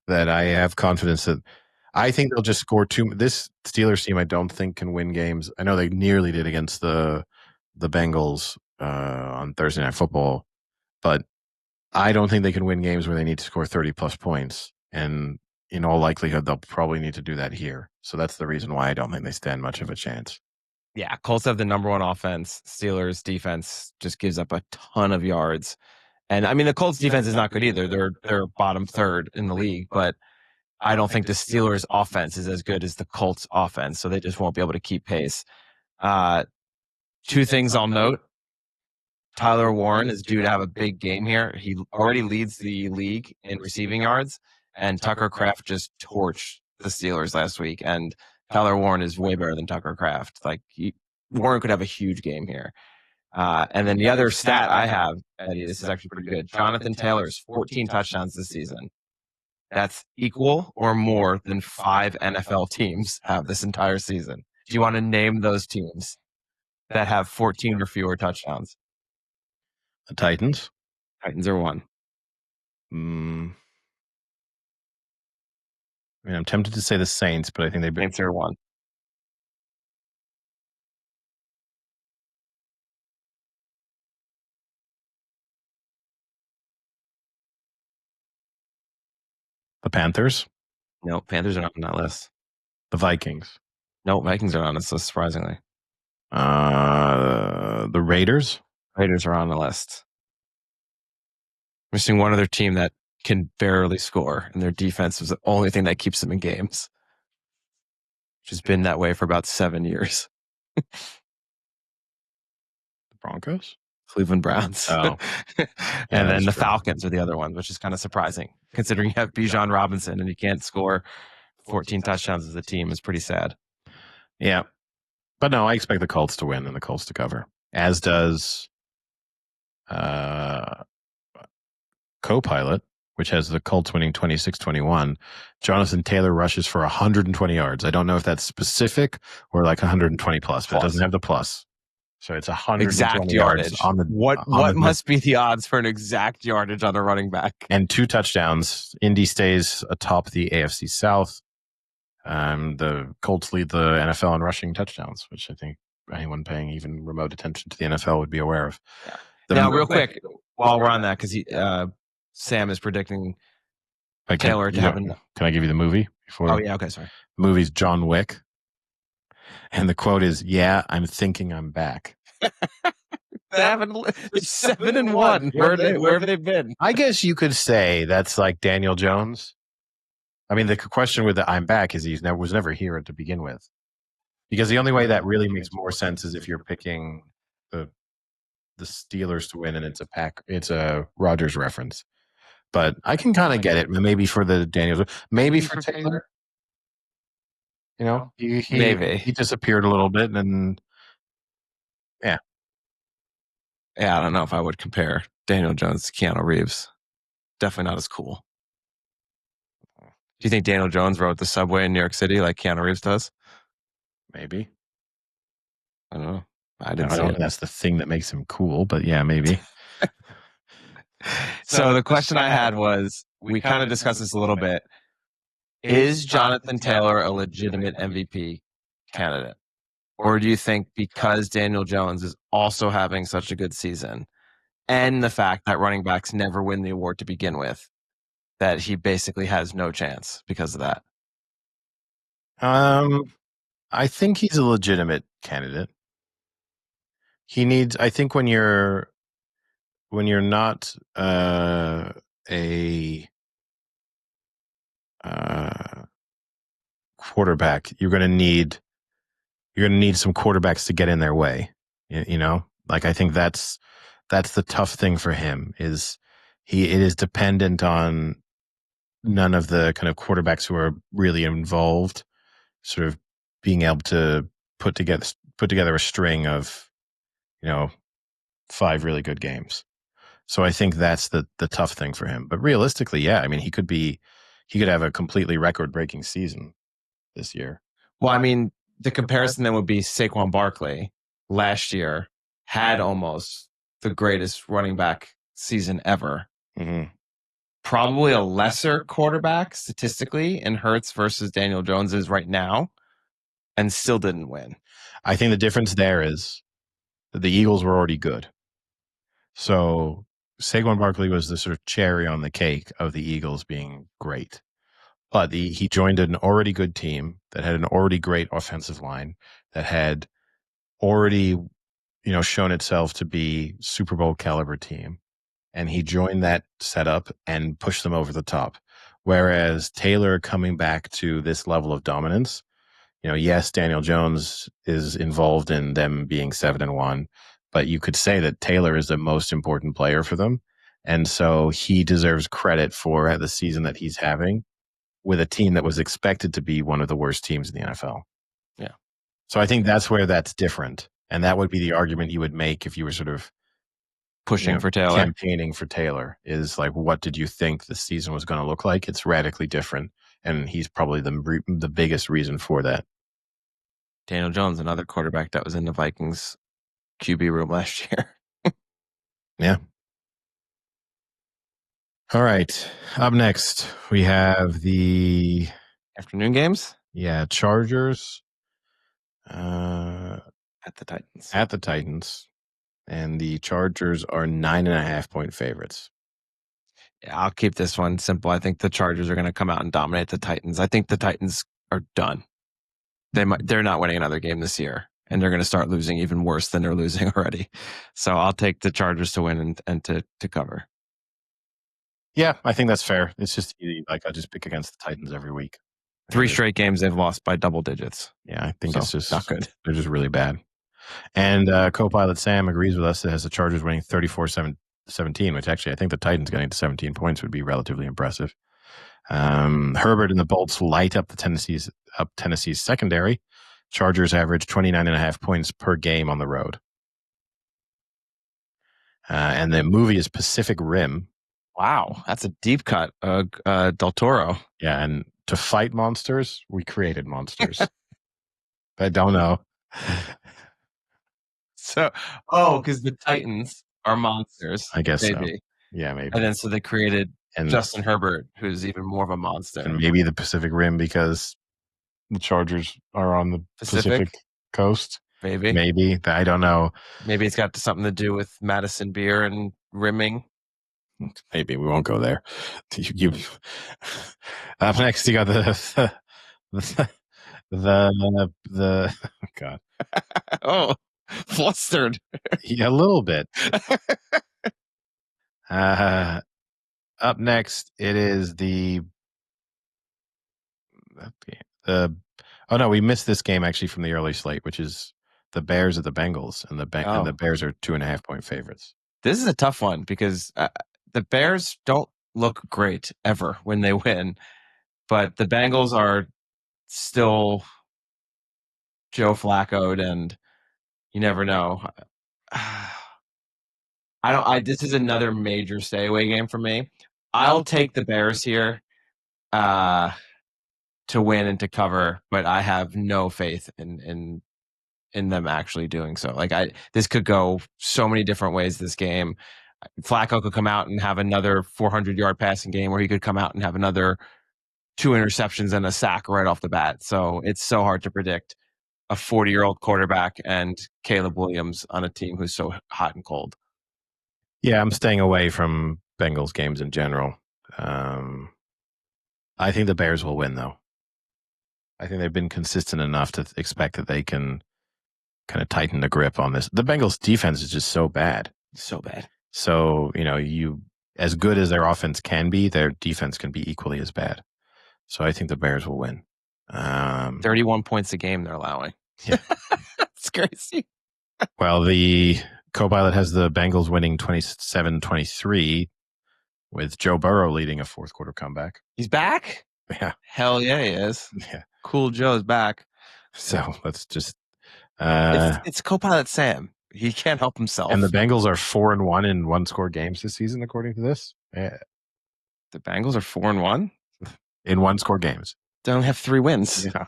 that I have confidence that I think they'll just score this Steelers team I don't think can win games. I know they nearly did against the Bengals on Thursday Night Football, but I don't think they can win games where they need to score 30-plus points. And in all likelihood, they'll probably need to do that here. So that's the reason why I don't think they stand much of a chance. Yeah, Colts have the number one offense. Steelers defense just gives up a ton of yards. And I mean, the Colts defense is not good either. They're bottom third in the league, but I don't think the Steelers offense is as good as the Colts offense. So they just won't be able to keep pace. Two things I'll note. Tyler Warren is due to have a big game here. He already leads the league in receiving yards, and Tucker Kraft just torched the Steelers last week. And Tyler Warren is way better than Tucker Kraft. Warren could have a huge game here. And then the other stat I have, Eddie, this is actually pretty good. Jonathan Taylor's 14 touchdowns this season. That's equal or more than 5 NFL teams have this entire season. Do you want to name those teams that have 14 or fewer touchdowns? The Titans. Titans are one. I mean, I'm tempted to say the Saints, but I think Saints are one. The Panthers. No, Panthers are not on that list. The Vikings. No, Vikings are on this list, surprisingly. The Raiders. Raiders are on the list. Missing one other team that can barely score, and their defense was the only thing that keeps them in games, which has been that way for about 7 years. The Broncos? Cleveland Browns. Oh. And then the Falcons are the other one, which is kind of surprising, considering you have Bijan Robinson and you can't score 14 touchdowns as a team. Is pretty sad. Yeah. But no, I expect the Colts to win and the Colts to cover, as does Co-Pilot, which has the Colts winning 26-21. Jonathan Taylor rushes for 120 yards. I don't know if that's specific or like 120 plus, but it doesn't have the plus. So it's 120 exact yards on the what must be the odds for an exact yardage on a running back? And 2 touchdowns. Indy stays atop the AFC South. The Colts lead the NFL in rushing touchdowns, which I think anyone paying even remote attention to the NFL would be aware of. Yeah. Now, real quick, while we're on that, because Sam is predicting Taylor to have. Can I give you the movie before. Oh yeah, okay, sorry. The movie's John Wick, and the quote is, "Yeah, I'm thinking I'm back." They're 7-1. Where have they been? I guess you could say that's like Daniel Jones. I mean, the question with the "I'm back" is was never here to begin with, because the only way that really makes more sense is if you're picking the the Steelers to win, and it's a Rodgers reference. But I can kind of get it. Maybe for the Daniels, maybe for Taylor. You know, Maybe. he disappeared a little bit, and yeah. Yeah, I don't know if I would compare Daniel Jones to Keanu Reeves. Definitely not as cool. Do you think Daniel Jones rode the subway in New York City like Keanu Reeves does? Maybe. I don't know. I don't know. That's the thing that makes him cool, but yeah, maybe. So the question I had was, we kind of discussed this a little bit. Is Jonathan Taylor a legitimate MVP candidate? Or do you think because Daniel Jones is also having such a good season, and the fact that running backs never win the award to begin with, that he basically has no chance because of that? I think he's a legitimate candidate. He needs. I think when you're not a quarterback, you're going to need some quarterbacks to get in their way. You know, like I think that's the tough thing for him is it is dependent on none of the kind of quarterbacks who are really involved, sort of being able to put together a string of, 5 really good games. So I think that's the tough thing for him. But realistically, yeah, I mean, he could have a completely record-breaking season this year. Well, I mean, the comparison then would be Saquon Barkley last year had almost the greatest running back season ever. Mm-hmm. Probably a lesser quarterback statistically in Hurts versus Daniel Jones is right now, and still didn't win. I think the difference there is that the Eagles were already good. So Saquon Barkley was the sort of cherry on the cake of the Eagles being great. But he joined an already good team that had an already great offensive line that had already, shown itself to be Super Bowl caliber team. And he joined that setup and pushed them over the top. Whereas Taylor coming back to this level of dominance, yes, Daniel Jones is involved in them being 7-1, but you could say that Taylor is the most important player for them. And so he deserves credit for the season that he's having with a team that was expected to be one of the worst teams in the NFL. Yeah. So I think that's where that's different. And that would be the argument you would make if you were sort of pushing for Taylor, campaigning for Taylor, is like, what did you think the season was going to look like? It's radically different. And he's probably the biggest reason for that. Daniel Jones, another quarterback that was in the Vikings QB room last year. Yeah. All right. Up next, we have the afternoon games. Yeah, Chargers at the Titans. At the Titans, and the Chargers are 9.5-point favorites. Yeah, I'll keep this one simple. I think the Chargers are going to come out and dominate the Titans. I think the Titans are done. They're not winning another game this year, and they're going to start losing even worse than they're losing already. So I'll take the Chargers to win and to cover. Yeah, I think that's fair. It's just like I just pick against the Titans every week. 3 straight games they've lost by double digits. Yeah, I think it's just not good. They're just really bad. And co-pilot Sam agrees with us that has the Chargers winning 34-17, which actually I think the Titans getting to 17 points would be relatively impressive. Herbert and the Bolts light up Tennessee's secondary. Chargers average 29.5 points per game on the road. And the movie is Pacific Rim. Wow, that's a deep cut. Del Toro. Yeah, and to fight monsters, we created monsters. I don't know. So, because the Titans are monsters. I guess maybe. So. Yeah, maybe. And then so they created Justin Herbert, who's even more of a monster. And maybe the Pacific Rim because the Chargers are on the Pacific coast. Maybe. I don't know. Maybe it's got something to do with Madison beer and rimming. Maybe we won't go there. Up next, you got the the God, Oh, flustered. yeah, a little bit. Uh, Up next, it is the oh no, we missed this game actually from the early slate, which is the Bears at the Bengals, and the Bears are 2.5-point favorites. This is a tough one because the Bears don't look great ever when they win, but the Bengals are still Joe Flacco'd, and you never know. This is another major stay away game for me. I'll take the Bears here to win and to cover, but I have no faith in them actually doing so. This could go so many different ways. This game, Flacco could come out and have another 400-yard passing game, or he could come out and have another 2 interceptions and a sack right off the bat. So it's so hard to predict a 40-year-old quarterback and Caleb Williams on a team who's so hot and cold. Yeah, I'm staying away from Bengals games in general. I think the Bears will win, though. I think they've been consistent enough to expect that they can kind of tighten the grip on this. The Bengals defense is just so bad. So bad. So, as good as their offense can be, their defense can be equally as bad. So I think the Bears will win. 31 points a game they're allowing. Yeah. It's crazy. Well, the co-pilot has the Bengals winning 27-23 with Joe Burrow leading a fourth quarter comeback. He's back? Yeah. Hell yeah, he is. Yeah. Cool Joe's back. So let's just it's co-pilot Sam. He can't help himself. And the Bengals are 4-1 in one-score games this season, according to this. Yeah. The Bengals are 4-1 in one-score games. They only have 3 wins. Yeah.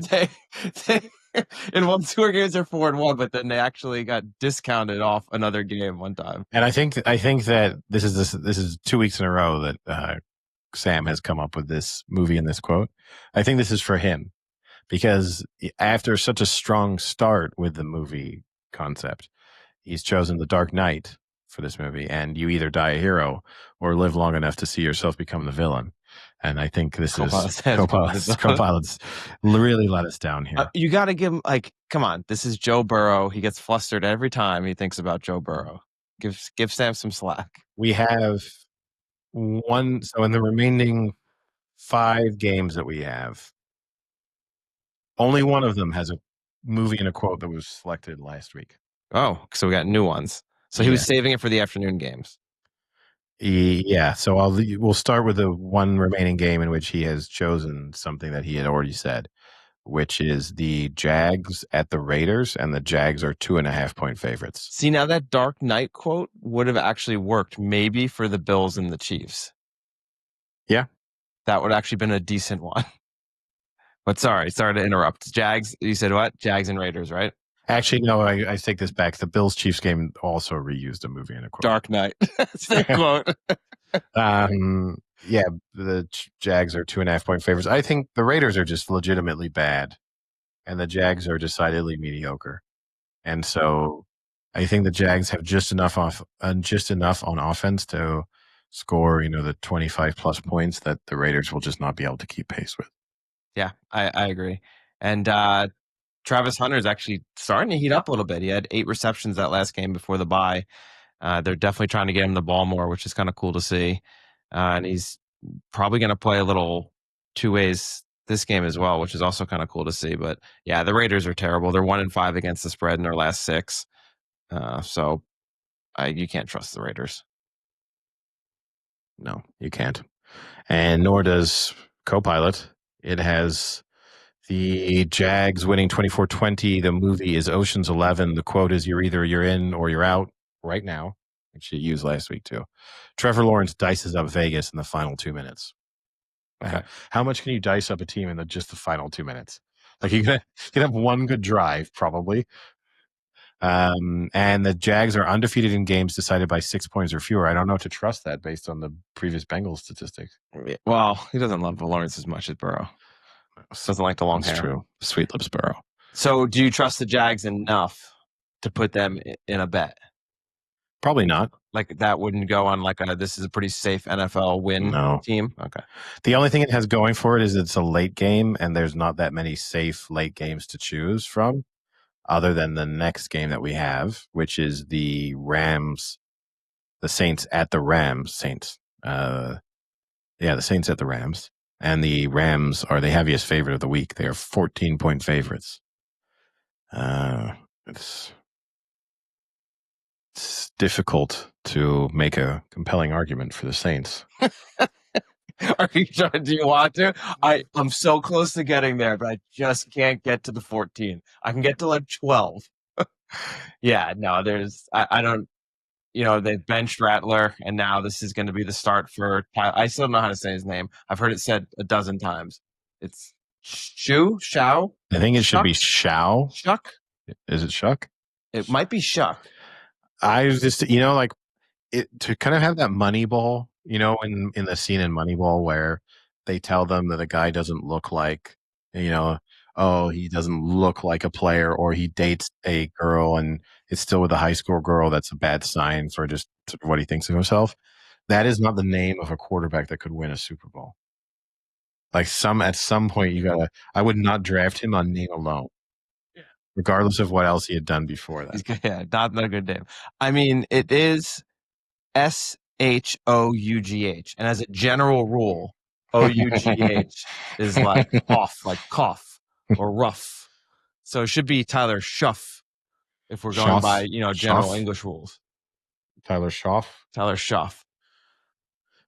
they in one-score games they're 4-1, but then they actually got discounted off another game one time. And I think that this is 2 weeks in a row that Sam has come up with this movie and this quote. I think this is for him because after such a strong start with the movie concept, he's chosen The Dark Knight for this movie, and you either die a hero or live long enough to see yourself become the villain. And I think this co-pilots really let us down here. You got to give him, come on, this is Joe Burrow. He gets flustered every time he thinks about Joe Burrow. Give Sam some slack. We have one, so in the remaining 5 games that we have, only one of them has a movie and a quote that was selected last week. Oh, so we got new ones. So he was saving it for the afternoon games. Yeah, so we'll start with the one remaining game in which he has chosen something that he had already said, which is the Jags at the Raiders, and the Jags are 2.5-point favorites. See, now that Dark Knight quote would have actually worked maybe for the Bills and the Chiefs. Yeah. That would actually been a decent one. But sorry to interrupt. Jags, you said what? Jags and Raiders, right? Actually, no, I take this back. The Bills-Chiefs game also reused a movie and a quote. Dark Knight. That's the quote. Yeah, the Jags are 2.5-point favorites. I think the Raiders are just legitimately bad, and the Jags are decidedly mediocre. And so I think the Jags have just enough on offense to score, the 25-plus points that the Raiders will just not be able to keep pace with. Yeah, I agree. And Travis Hunter's actually starting to heat up a little bit. He had 8 receptions that last game before the bye. They're definitely trying to get him the ball more, which is kind of cool to see. And he's probably going to play a little 2 ways this game as well, which is also kind of cool to see. But yeah, the Raiders are terrible. They're 1-5 against the spread in their last 6. So you can't trust the Raiders. No, you can't. And nor does co-pilot. It has the Jags winning 24-20. The movie is Ocean's 11. The quote is, you're in or you're out right now, which you used last week too. Trevor Lawrence dices up Vegas in the final 2 minutes. Okay. How much can you dice up a team in just the final 2 minutes? You can have one good drive probably. And the Jags are undefeated in games decided by 6 points or fewer. I don't know to trust that based on the previous Bengals statistics. Well, he doesn't love Lawrence as much as Burrow. Doesn't like the long hair. True. Sweet lips Burrow. So do you trust the Jags enough to put them in a bet? Probably not. Like that wouldn't go on like a this is a pretty safe NFL win No. team. Okay. The only thing it has going for it is it's a late game, and there's not that many safe late games to choose from, other than the next game that we have, which is the Rams, the Saints at the Rams. The Saints at the Rams. And the Rams are the heaviest favorite of the week. They are 14-point favorites. It's difficult to make a compelling argument for the Saints. Are you trying? Do you want to? I'm so close to getting there, but I just can't get to the 14. I can get to like 12. Yeah, no, I don't. They've benched Rattler, and now this is going to be the start for. I still don't know how to say his name. I've heard it said a dozen times. It's Shao. I think it should be Shao. Shuck. Is it Shuck? It might be Shuck. I was just, like it to kind of have that Moneyball, in the scene in Moneyball where they tell them that a guy doesn't look like, oh, he doesn't look like a player, or he dates a girl and it's still with a high school girl. That's a bad sign for just sort of what he thinks of himself. That is not the name of a quarterback that could win a Super Bowl. Like at some point I would not draft him on name alone. Yeah. Regardless of what else he had done before that. Yeah, not a good name. I mean, it is SHOUGH. And as a general rule, OUGH is like off, like cough or rough. So it should be Tyler Schuff if we're going by, general English rules. Tyler Schuff? Tyler Schuff.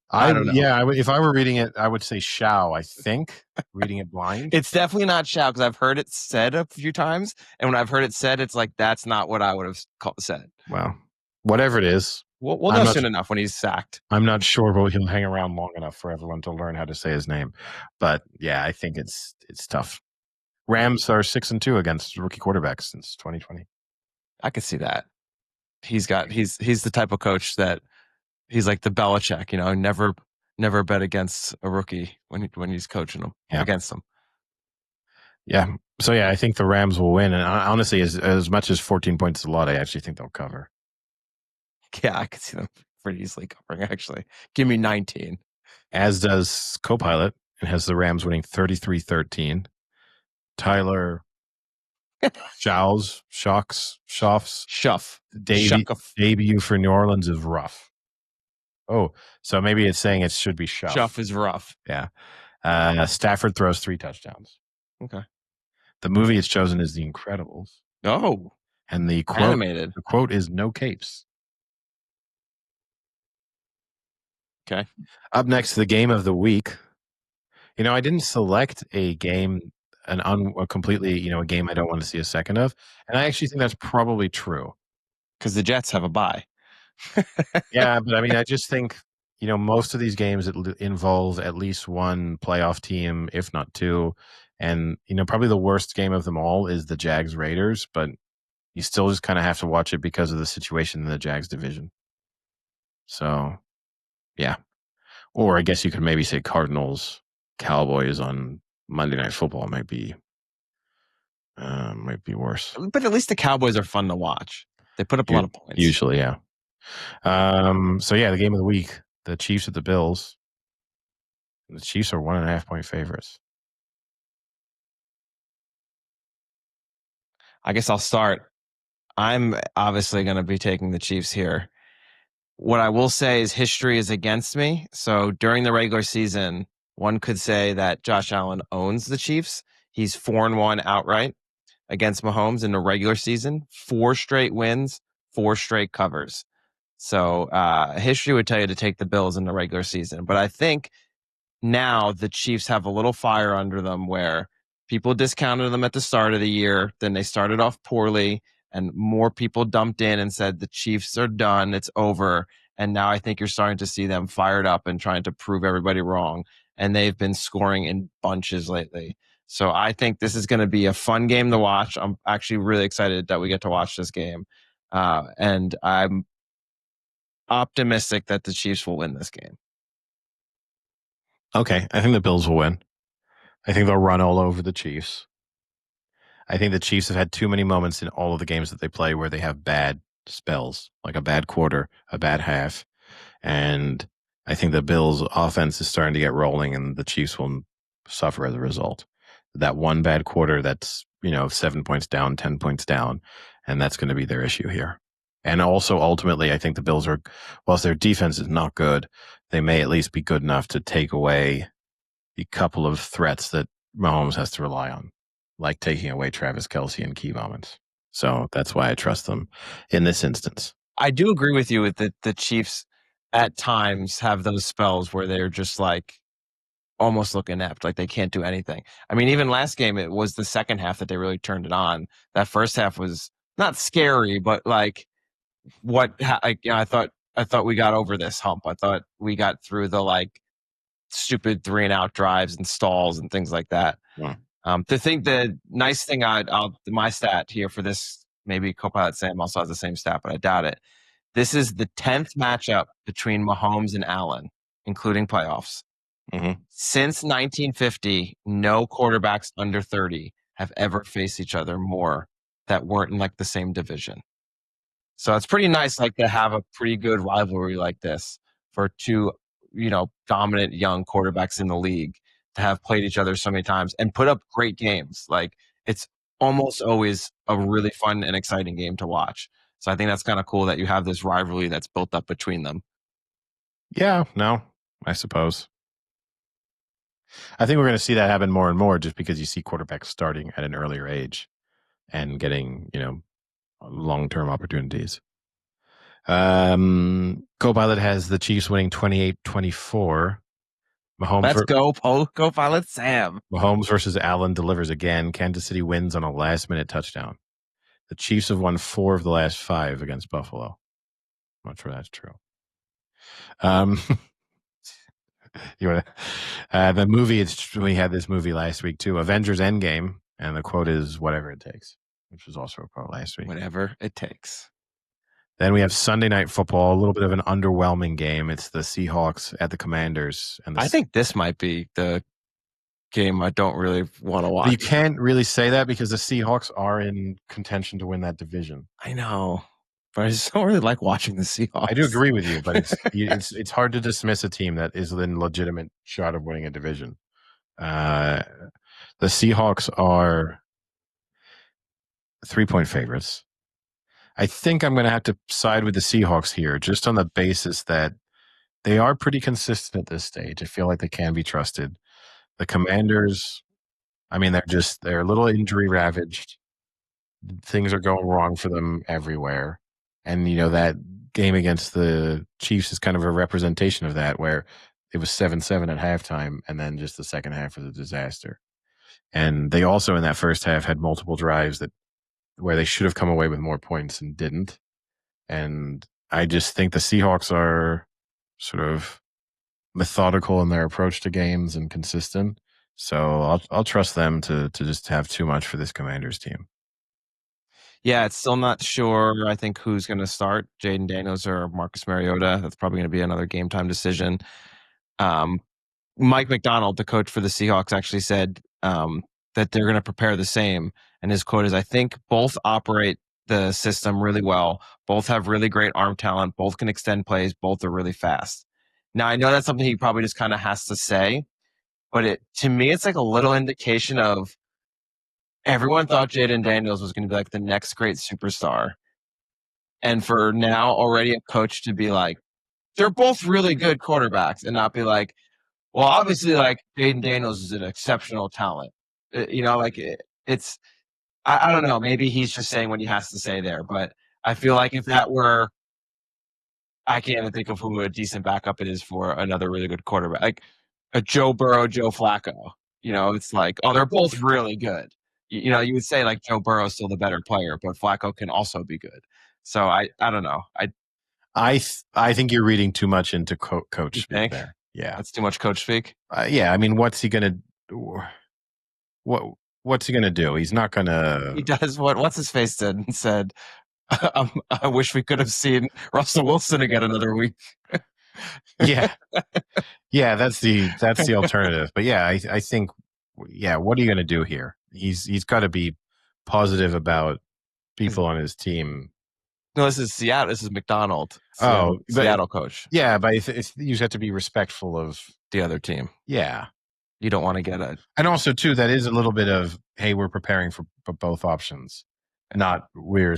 I don't know. Yeah, if I were reading it, I would say Shao, I think, reading it blind. It's definitely not Shao because I've heard it said a few times. And when I've heard it said, it's like, that's not what I would have said. Well, whatever it is. We'll know soon enough when he's sacked. I'm not sure, but he'll hang around long enough for everyone to learn how to say his name. But yeah, I think it's tough. Rams are 6-2 against rookie quarterbacks since 2020. I could see that. He's the type of coach that he's like the Belichick, never bet against a rookie when he's coaching them against them. Yeah. So yeah, I think the Rams will win. And honestly, as much as 14 points is a lot, I actually think they'll cover. Yeah, I could see them pretty easily covering, actually. Give me 19. As does Copilot, and has the Rams winning 33-13. Tyler Schuff's debut for New Orleans is rough. Oh, so maybe it's saying it should be Schuff. Schuff is rough. Yeah. Stafford throws 3 touchdowns. Okay. The movie it's chosen is The Incredibles. Oh. And the quote is no capes. Okay. Up next, the game of the week. I didn't select a game, a completely, a game I don't want to see a second of. And I actually think that's probably true. Because the Jets have a bye. Yeah, but I mean, I just think, most of these games involve at least one playoff team, if not two. And, probably the worst game of them all is the Jags Raiders, but you still just kind of have to watch it because of the situation in the Jags division. So, yeah. Or I guess you could maybe say Cardinals Cowboys on Monday Night Football might be worse. But at least the Cowboys are fun to watch. They put up a lot of points. Usually, yeah. So yeah, the game of the week, the Chiefs at the Bills. The Chiefs are 1.5-point favorites. I guess I'll start. I'm obviously going to be taking the Chiefs here. What I will say is history is against me. So during the regular season, one could say that Josh Allen owns the Chiefs. He's 4-1 outright against Mahomes in the regular season. 4 straight wins, 4 straight covers. So history would tell you to take the Bills in the regular season. But I think now the Chiefs have a little fire under them where people discounted them at the start of the year. Then they started off poorly and more people dumped in and said the Chiefs are done. It's over. And now I think you're starting to see them fired up and trying to prove everybody wrong. And they've been scoring in bunches lately. So I think this is going to be a fun game to watch. I'm actually really excited that we get to watch this game. And I'm optimistic that the Chiefs will win this game. Okay. I think the Bills will win. I think they'll run all over the Chiefs. I think the Chiefs have had too many moments in all of the games that they play where they have bad spells, like a bad quarter, a bad half. And I think the Bills' offense is starting to get rolling, and the Chiefs will suffer as a result. That one bad quarter, that's 7 points down, 10 points down, and that's going to be their issue here. And also, ultimately, I think the Bills are, whilst their defense is not good, they may at least be good enough to take away the couple of threats that Mahomes has to rely on, like taking away Travis Kelce in key moments. So that's why I trust them in this instance. I do agree with you with the Chiefs at times have those spells where they're just like almost look inept, like they can't do anything. I mean, even last game, it was the second half that they really turned it on. That first half was not scary, but like I thought we got over this hump. I thought we got through the like stupid 3-and-out drives and stalls and things like that. Yeah. The nice thing my stat here for this, maybe Copilot Sam also has the same stat, but I doubt it. This is the 10th matchup between Mahomes and Allen, including playoffs. Mm-hmm. Since 1950, no quarterbacks under 30 have ever faced each other more that weren't in like the same division. So it's pretty nice, like to have a pretty good rivalry like this for two, dominant young quarterbacks in the league to have played each other so many times and put up great games. Like it's almost always a really fun and exciting game to watch. So I think that's kind of cool that you have this rivalry that's built up between them. Yeah, no, I suppose. I think we're going to see that happen more and more just because you see quarterbacks starting at an earlier age and getting, long-term opportunities. Copilot has the Chiefs winning 28-24. Let's go, Copilot Sam. Mahomes versus Allen delivers again. Kansas City wins on a last-minute touchdown. The Chiefs have won 4 of the last 5 against Buffalo. I'm not sure that's true. The movie, we had this movie last week too, Avengers Endgame, and the quote is whatever it takes, which was also a quote last week. Whatever it takes. Then we have Sunday Night Football, a little bit of an underwhelming game. It's the Seahawks at the Commanders. And I think this might be the game I don't really want to watch. You can't really say that because the Seahawks are in contention to win that division. I know, but I just don't really like watching the Seahawks. I do agree with you, but it's hard to dismiss a team that is in legitimate shot of winning a division. The Seahawks are 3-point favorites. I think I'm going to have to side with the Seahawks here, just on the basis that they are pretty consistent at this stage. I feel like they can be trusted. The Commanders, I mean, they're a little injury ravaged. Things are going wrong for them everywhere. And, that game against the Chiefs is kind of a representation of that, where it was 7-7 at halftime, and then just the second half was a disaster. And they also, in that first half, had multiple drives where they should have come away with more points and didn't. And I just think the Seahawks are sort of methodical in their approach to games and consistent. So I'll trust them to just have too much for this Commanders team. Yeah, it's still not sure, I think, who's going to start, Jaden Daniels or Marcus Mariota. That's probably going to be another game time decision. Mike McDonald, the coach for the Seahawks, actually said that they're going to prepare the same. And his quote is, I think both operate the system really well. Both have really great arm talent. Both can extend plays. Both are really fast. Now, I know that's something he probably just kind of has to say, but to me, it's like a little indication of everyone thought Jaden Daniels was going to be like the next great superstar. And for now, already a coach to be like, they're both really good quarterbacks and not be like, well, obviously, like Jaden Daniels is an exceptional talent. It's, I don't know. Maybe he's just saying what he has to say there, but I feel like if that were, I can't even think of who a decent backup it is for another really good quarterback, like a Joe Burrow, Joe Flacco. It's like, oh, they're both really good. You would say like Joe Burrow is still the better player, but Flacco can also be good. So I don't know. I think you're reading too much into coach speak there. Yeah, that's too much coach speak. Yeah, I mean, what's he gonna what's he gonna do? He's not gonna. He does what's his face did and said, I wish we could have seen Russell Wilson again another week. Yeah, that's the alternative. But yeah, I think, yeah, what are you gonna do here? He's got to be positive about people on his team No, this is Seattle. This is McDonald. Oh, but Seattle coach. Yeah, but you just have to be respectful of the other team. Yeah. You don't want to get a. And also, too, that is a little bit of, hey, we're preparing for both options. Not we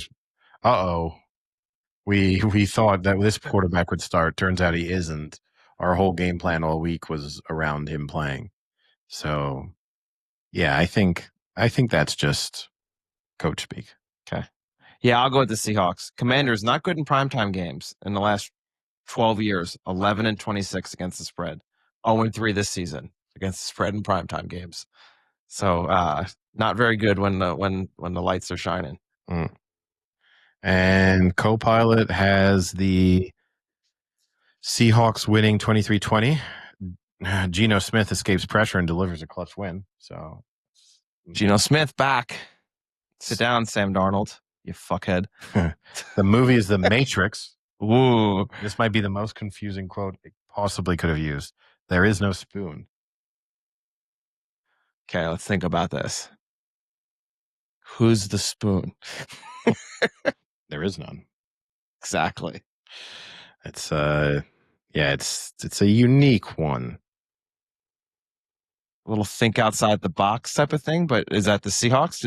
thought that this quarterback would start. Turns out he isn't. Our whole game plan all week was around him playing. So, yeah, I think that's just coach speak. Okay. Yeah, I'll go with the Seahawks. Commanders not good in primetime games in the last 12 years. 11-26 against the spread. 0-3 this season against the spread in primetime games. So not very good when the lights are shining. And Copilot has the Seahawks winning 23-20. Geno Smith escapes pressure and delivers a clutch win. So Geno Smith back. Sit down, Sam Darnold. You fuckhead. The movie is The Matrix. Ooh. This might be the most confusing quote it possibly could have used. There is no spoon. Okay, let's think about this. Who's the spoon? There is none. Exactly. It's it's a unique one. A little think outside the box type of thing, but is that the Seahawks?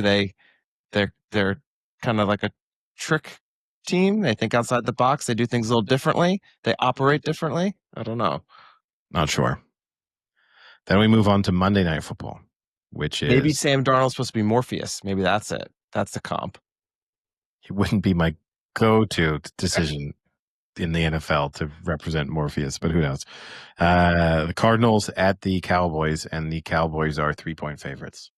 They're kind of like a trick team. They think outside the box. They do things a little differently. They operate differently. I don't know. Not sure. Then we move on to Monday Night Football, which is maybe Sam Darnold's supposed to be Morpheus. Maybe that's it. That's the comp. It wouldn't be my go-to decision in the NFL to represent Morpheus, but who knows? The Cardinals at the Cowboys, and the Cowboys are 3-point favorites.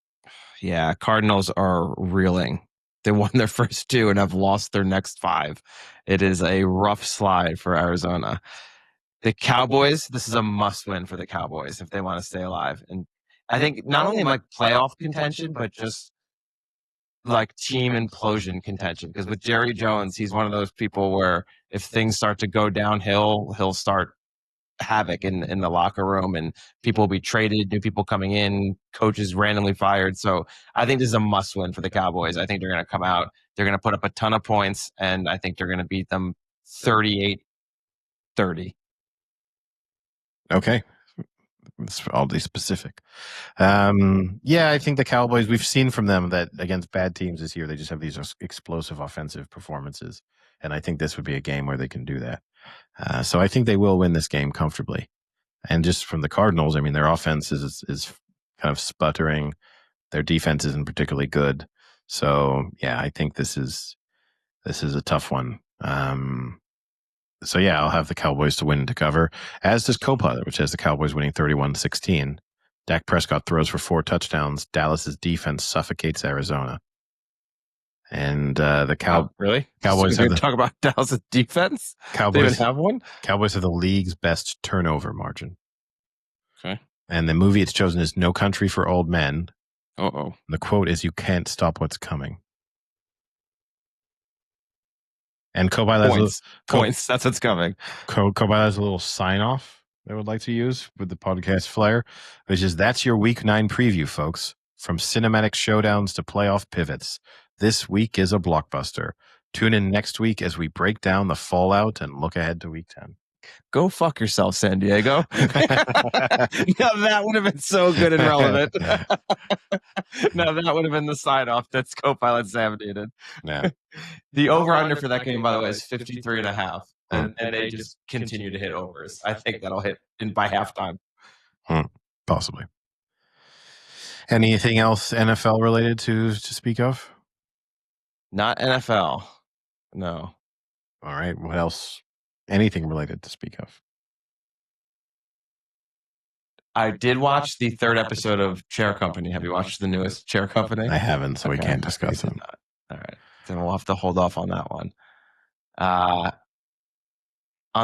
Yeah, Cardinals are reeling. They won their first 2 and have lost their next 5. It is a rough slide for Arizona. The Cowboys, this is a must-win for the Cowboys if they want to stay alive. And I think not only like playoff contention, but just like team implosion contention. Because with Jerry Jones, he's one of those people where if things start to go downhill, he'll start havoc in the locker room, and people will be traded, new people coming in, coaches randomly fired. So I think this is a must win for the Cowboys. I think they're going to come out, they're going to put up a ton of points, and I think they're going to beat them 38-30. Okay. It's oddly specific. I think the Cowboys, we've seen from them that against bad teams this year, they just have these explosive offensive performances. And I think this would be a game where they can do that. So I think they will win this game comfortably. And just from the Cardinals, I mean, their offense is kind of sputtering. Their defense isn't particularly good. So yeah, I think this is a tough one. So yeah, I'll have the Cowboys to win and to cover, as does Copilot, which has the Cowboys winning 31-16. Dak Prescott throws for 4 touchdowns. Dallas's defense suffocates Arizona. And the really? Cowboys so talk about Dallas' defense. They even have one. Cowboys have the league's best turnover margin. Okay. And the movie it's chosen is No Country for Old Men. Uh-oh. The quote is, "You can't stop what's coming." And Copilot points. That's what's coming. Copilot has a little sign off I would like to use with the podcast flair, which is, "That's your Week 9 preview, folks. From cinematic showdowns to playoff pivots, this week is a blockbuster. Tune in next week as we break down the fallout and look ahead to Week 10. Go fuck yourself, San Diego. Now that would have been so good and relevant. Now that would have been the sign-off that's Copilot Sam needed. Yeah. The over-under for that game, by the way, is 53.5. And they just continue to hit overs. I think that'll hit by halftime. Possibly. Anything else NFL related to speak of? Not NFL. No. All right. What else? Anything related to speak of? I did watch the 3rd episode of Chair Company. Have you watched the newest Chair Company? I haven't, so we can't discuss it. All right. Then we'll have to hold off on that one. On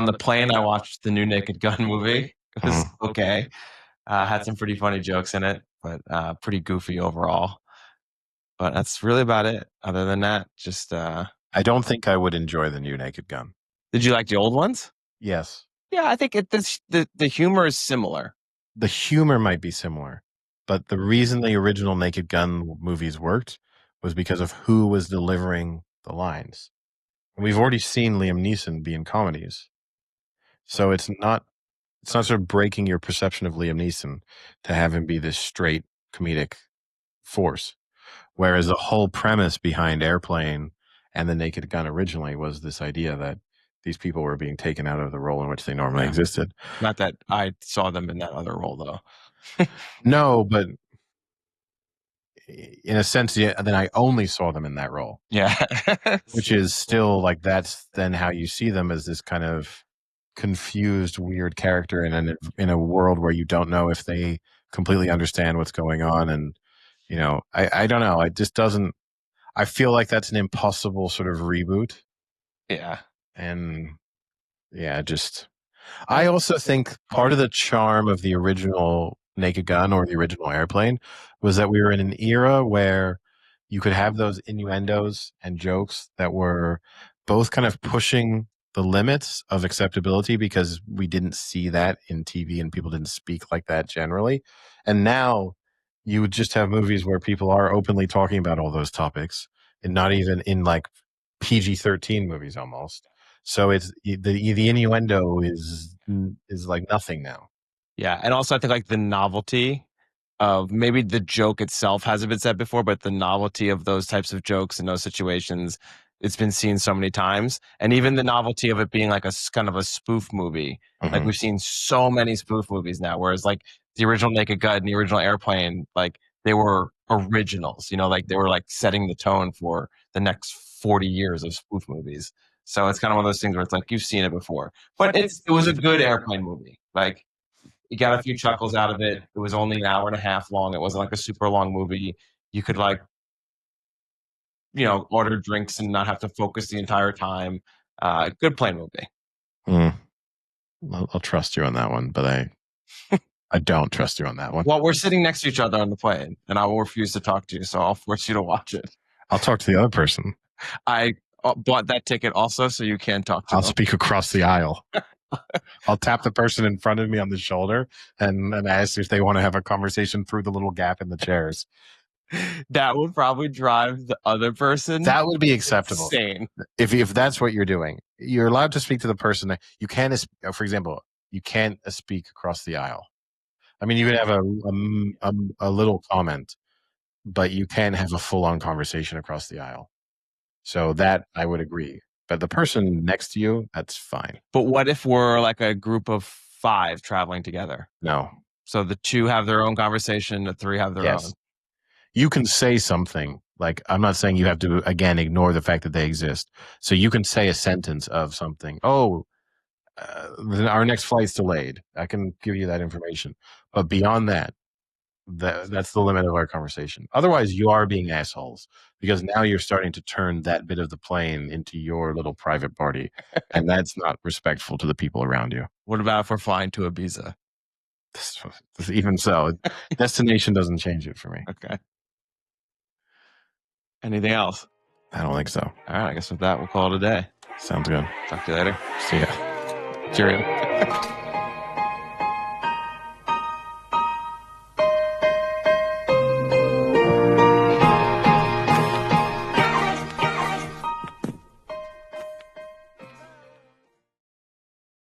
the plane, I watched the new Naked Gun movie. It was okay. Had some pretty funny jokes in it, but pretty goofy overall. But that's really about it. Other than that, just... I don't think I would enjoy the new Naked Gun. Did you like the old ones? Yes. Yeah, I think the humor is similar. The humor might be similar, but the reason the original Naked Gun movies worked was because of who was delivering the lines. We've already seen Liam Neeson be in comedies, so it's not sort of breaking your perception of Liam Neeson to have him be this straight comedic force. Whereas the whole premise behind Airplane and The Naked Gun originally was this idea that these people were being taken out of the role in which they normally Yeah. existed. Not that I saw them in that other role though. No, but in a sense, yeah, then I only saw them in that role, Yeah. which is still like that's then how you see them as this kind of confused, weird character in a world where you don't know if they completely understand what's going on. And I don't know. It just doesn't. I feel like that's an impossible sort of reboot. Yeah. And yeah, just I also think part of the charm of the original Naked Gun or the original Airplane was that we were in an era where you could have those innuendos and jokes that were both kind of pushing the limits of acceptability because we didn't see that in TV and people didn't speak like that generally. And now you would just have movies where people are openly talking about all those topics and not even in like PG-13 movies almost. So it's the innuendo is like nothing now. Yeah. And also I think like the novelty of maybe the joke itself hasn't been said before, but the novelty of those types of jokes in those situations, it's been seen so many times. And even the novelty of it being like a kind of a spoof movie. Like Mhm. we've seen so many spoof movies now, whereas like the original Naked Gun and the original Airplane, like they were originals, like they were like setting the tone for the next 40 years of spoof movies. So it's kind of one of those things where it's like you've seen it before. But it was a good airplane movie. Like you got a few chuckles out of it. It was only an hour and a half long. It wasn't like a super long movie. You could like, order drinks and not have to focus the entire time. Good plane movie. Mm. I'll trust you on that one, but I don't trust you on that one. Well, we're sitting next to each other on the plane, and I will refuse to talk to you, so I'll force you to watch it. I'll talk to the other person. I bought that ticket also, so you can talk to I'll them. speak across the aisle. I'll tap the person in front of me on the shoulder and ask if they want to have a conversation through the little gap in the chairs. That would probably drive the other person. That would be acceptable. Insane. If that's what you're doing, you're allowed to speak to the person. You can, for example, you can't speak across the aisle. I mean, you can have a little comment, but you can have a full on conversation across the aisle. So that I would agree. But the person next to you, that's fine. But what if we're like a group of 5 traveling together? No. So the 2 have their own conversation, the 3 have their own. You can say something. Like, I'm not saying you have to, again, ignore the fact that they exist. So you can say a sentence of something. Oh, our next flight's delayed. I can give you that information. But beyond that, that's the limit of our conversation. Otherwise, you are being assholes because now you're starting to turn that bit of the plane into your little private party. And that's not respectful to the people around you. What about if we're flying to Ibiza? Even so, destination doesn't change it for me. Okay. Anything else? I don't think so. All right. I guess with that, we'll call it a day. Sounds good. Talk to you later. See ya. Cheerio.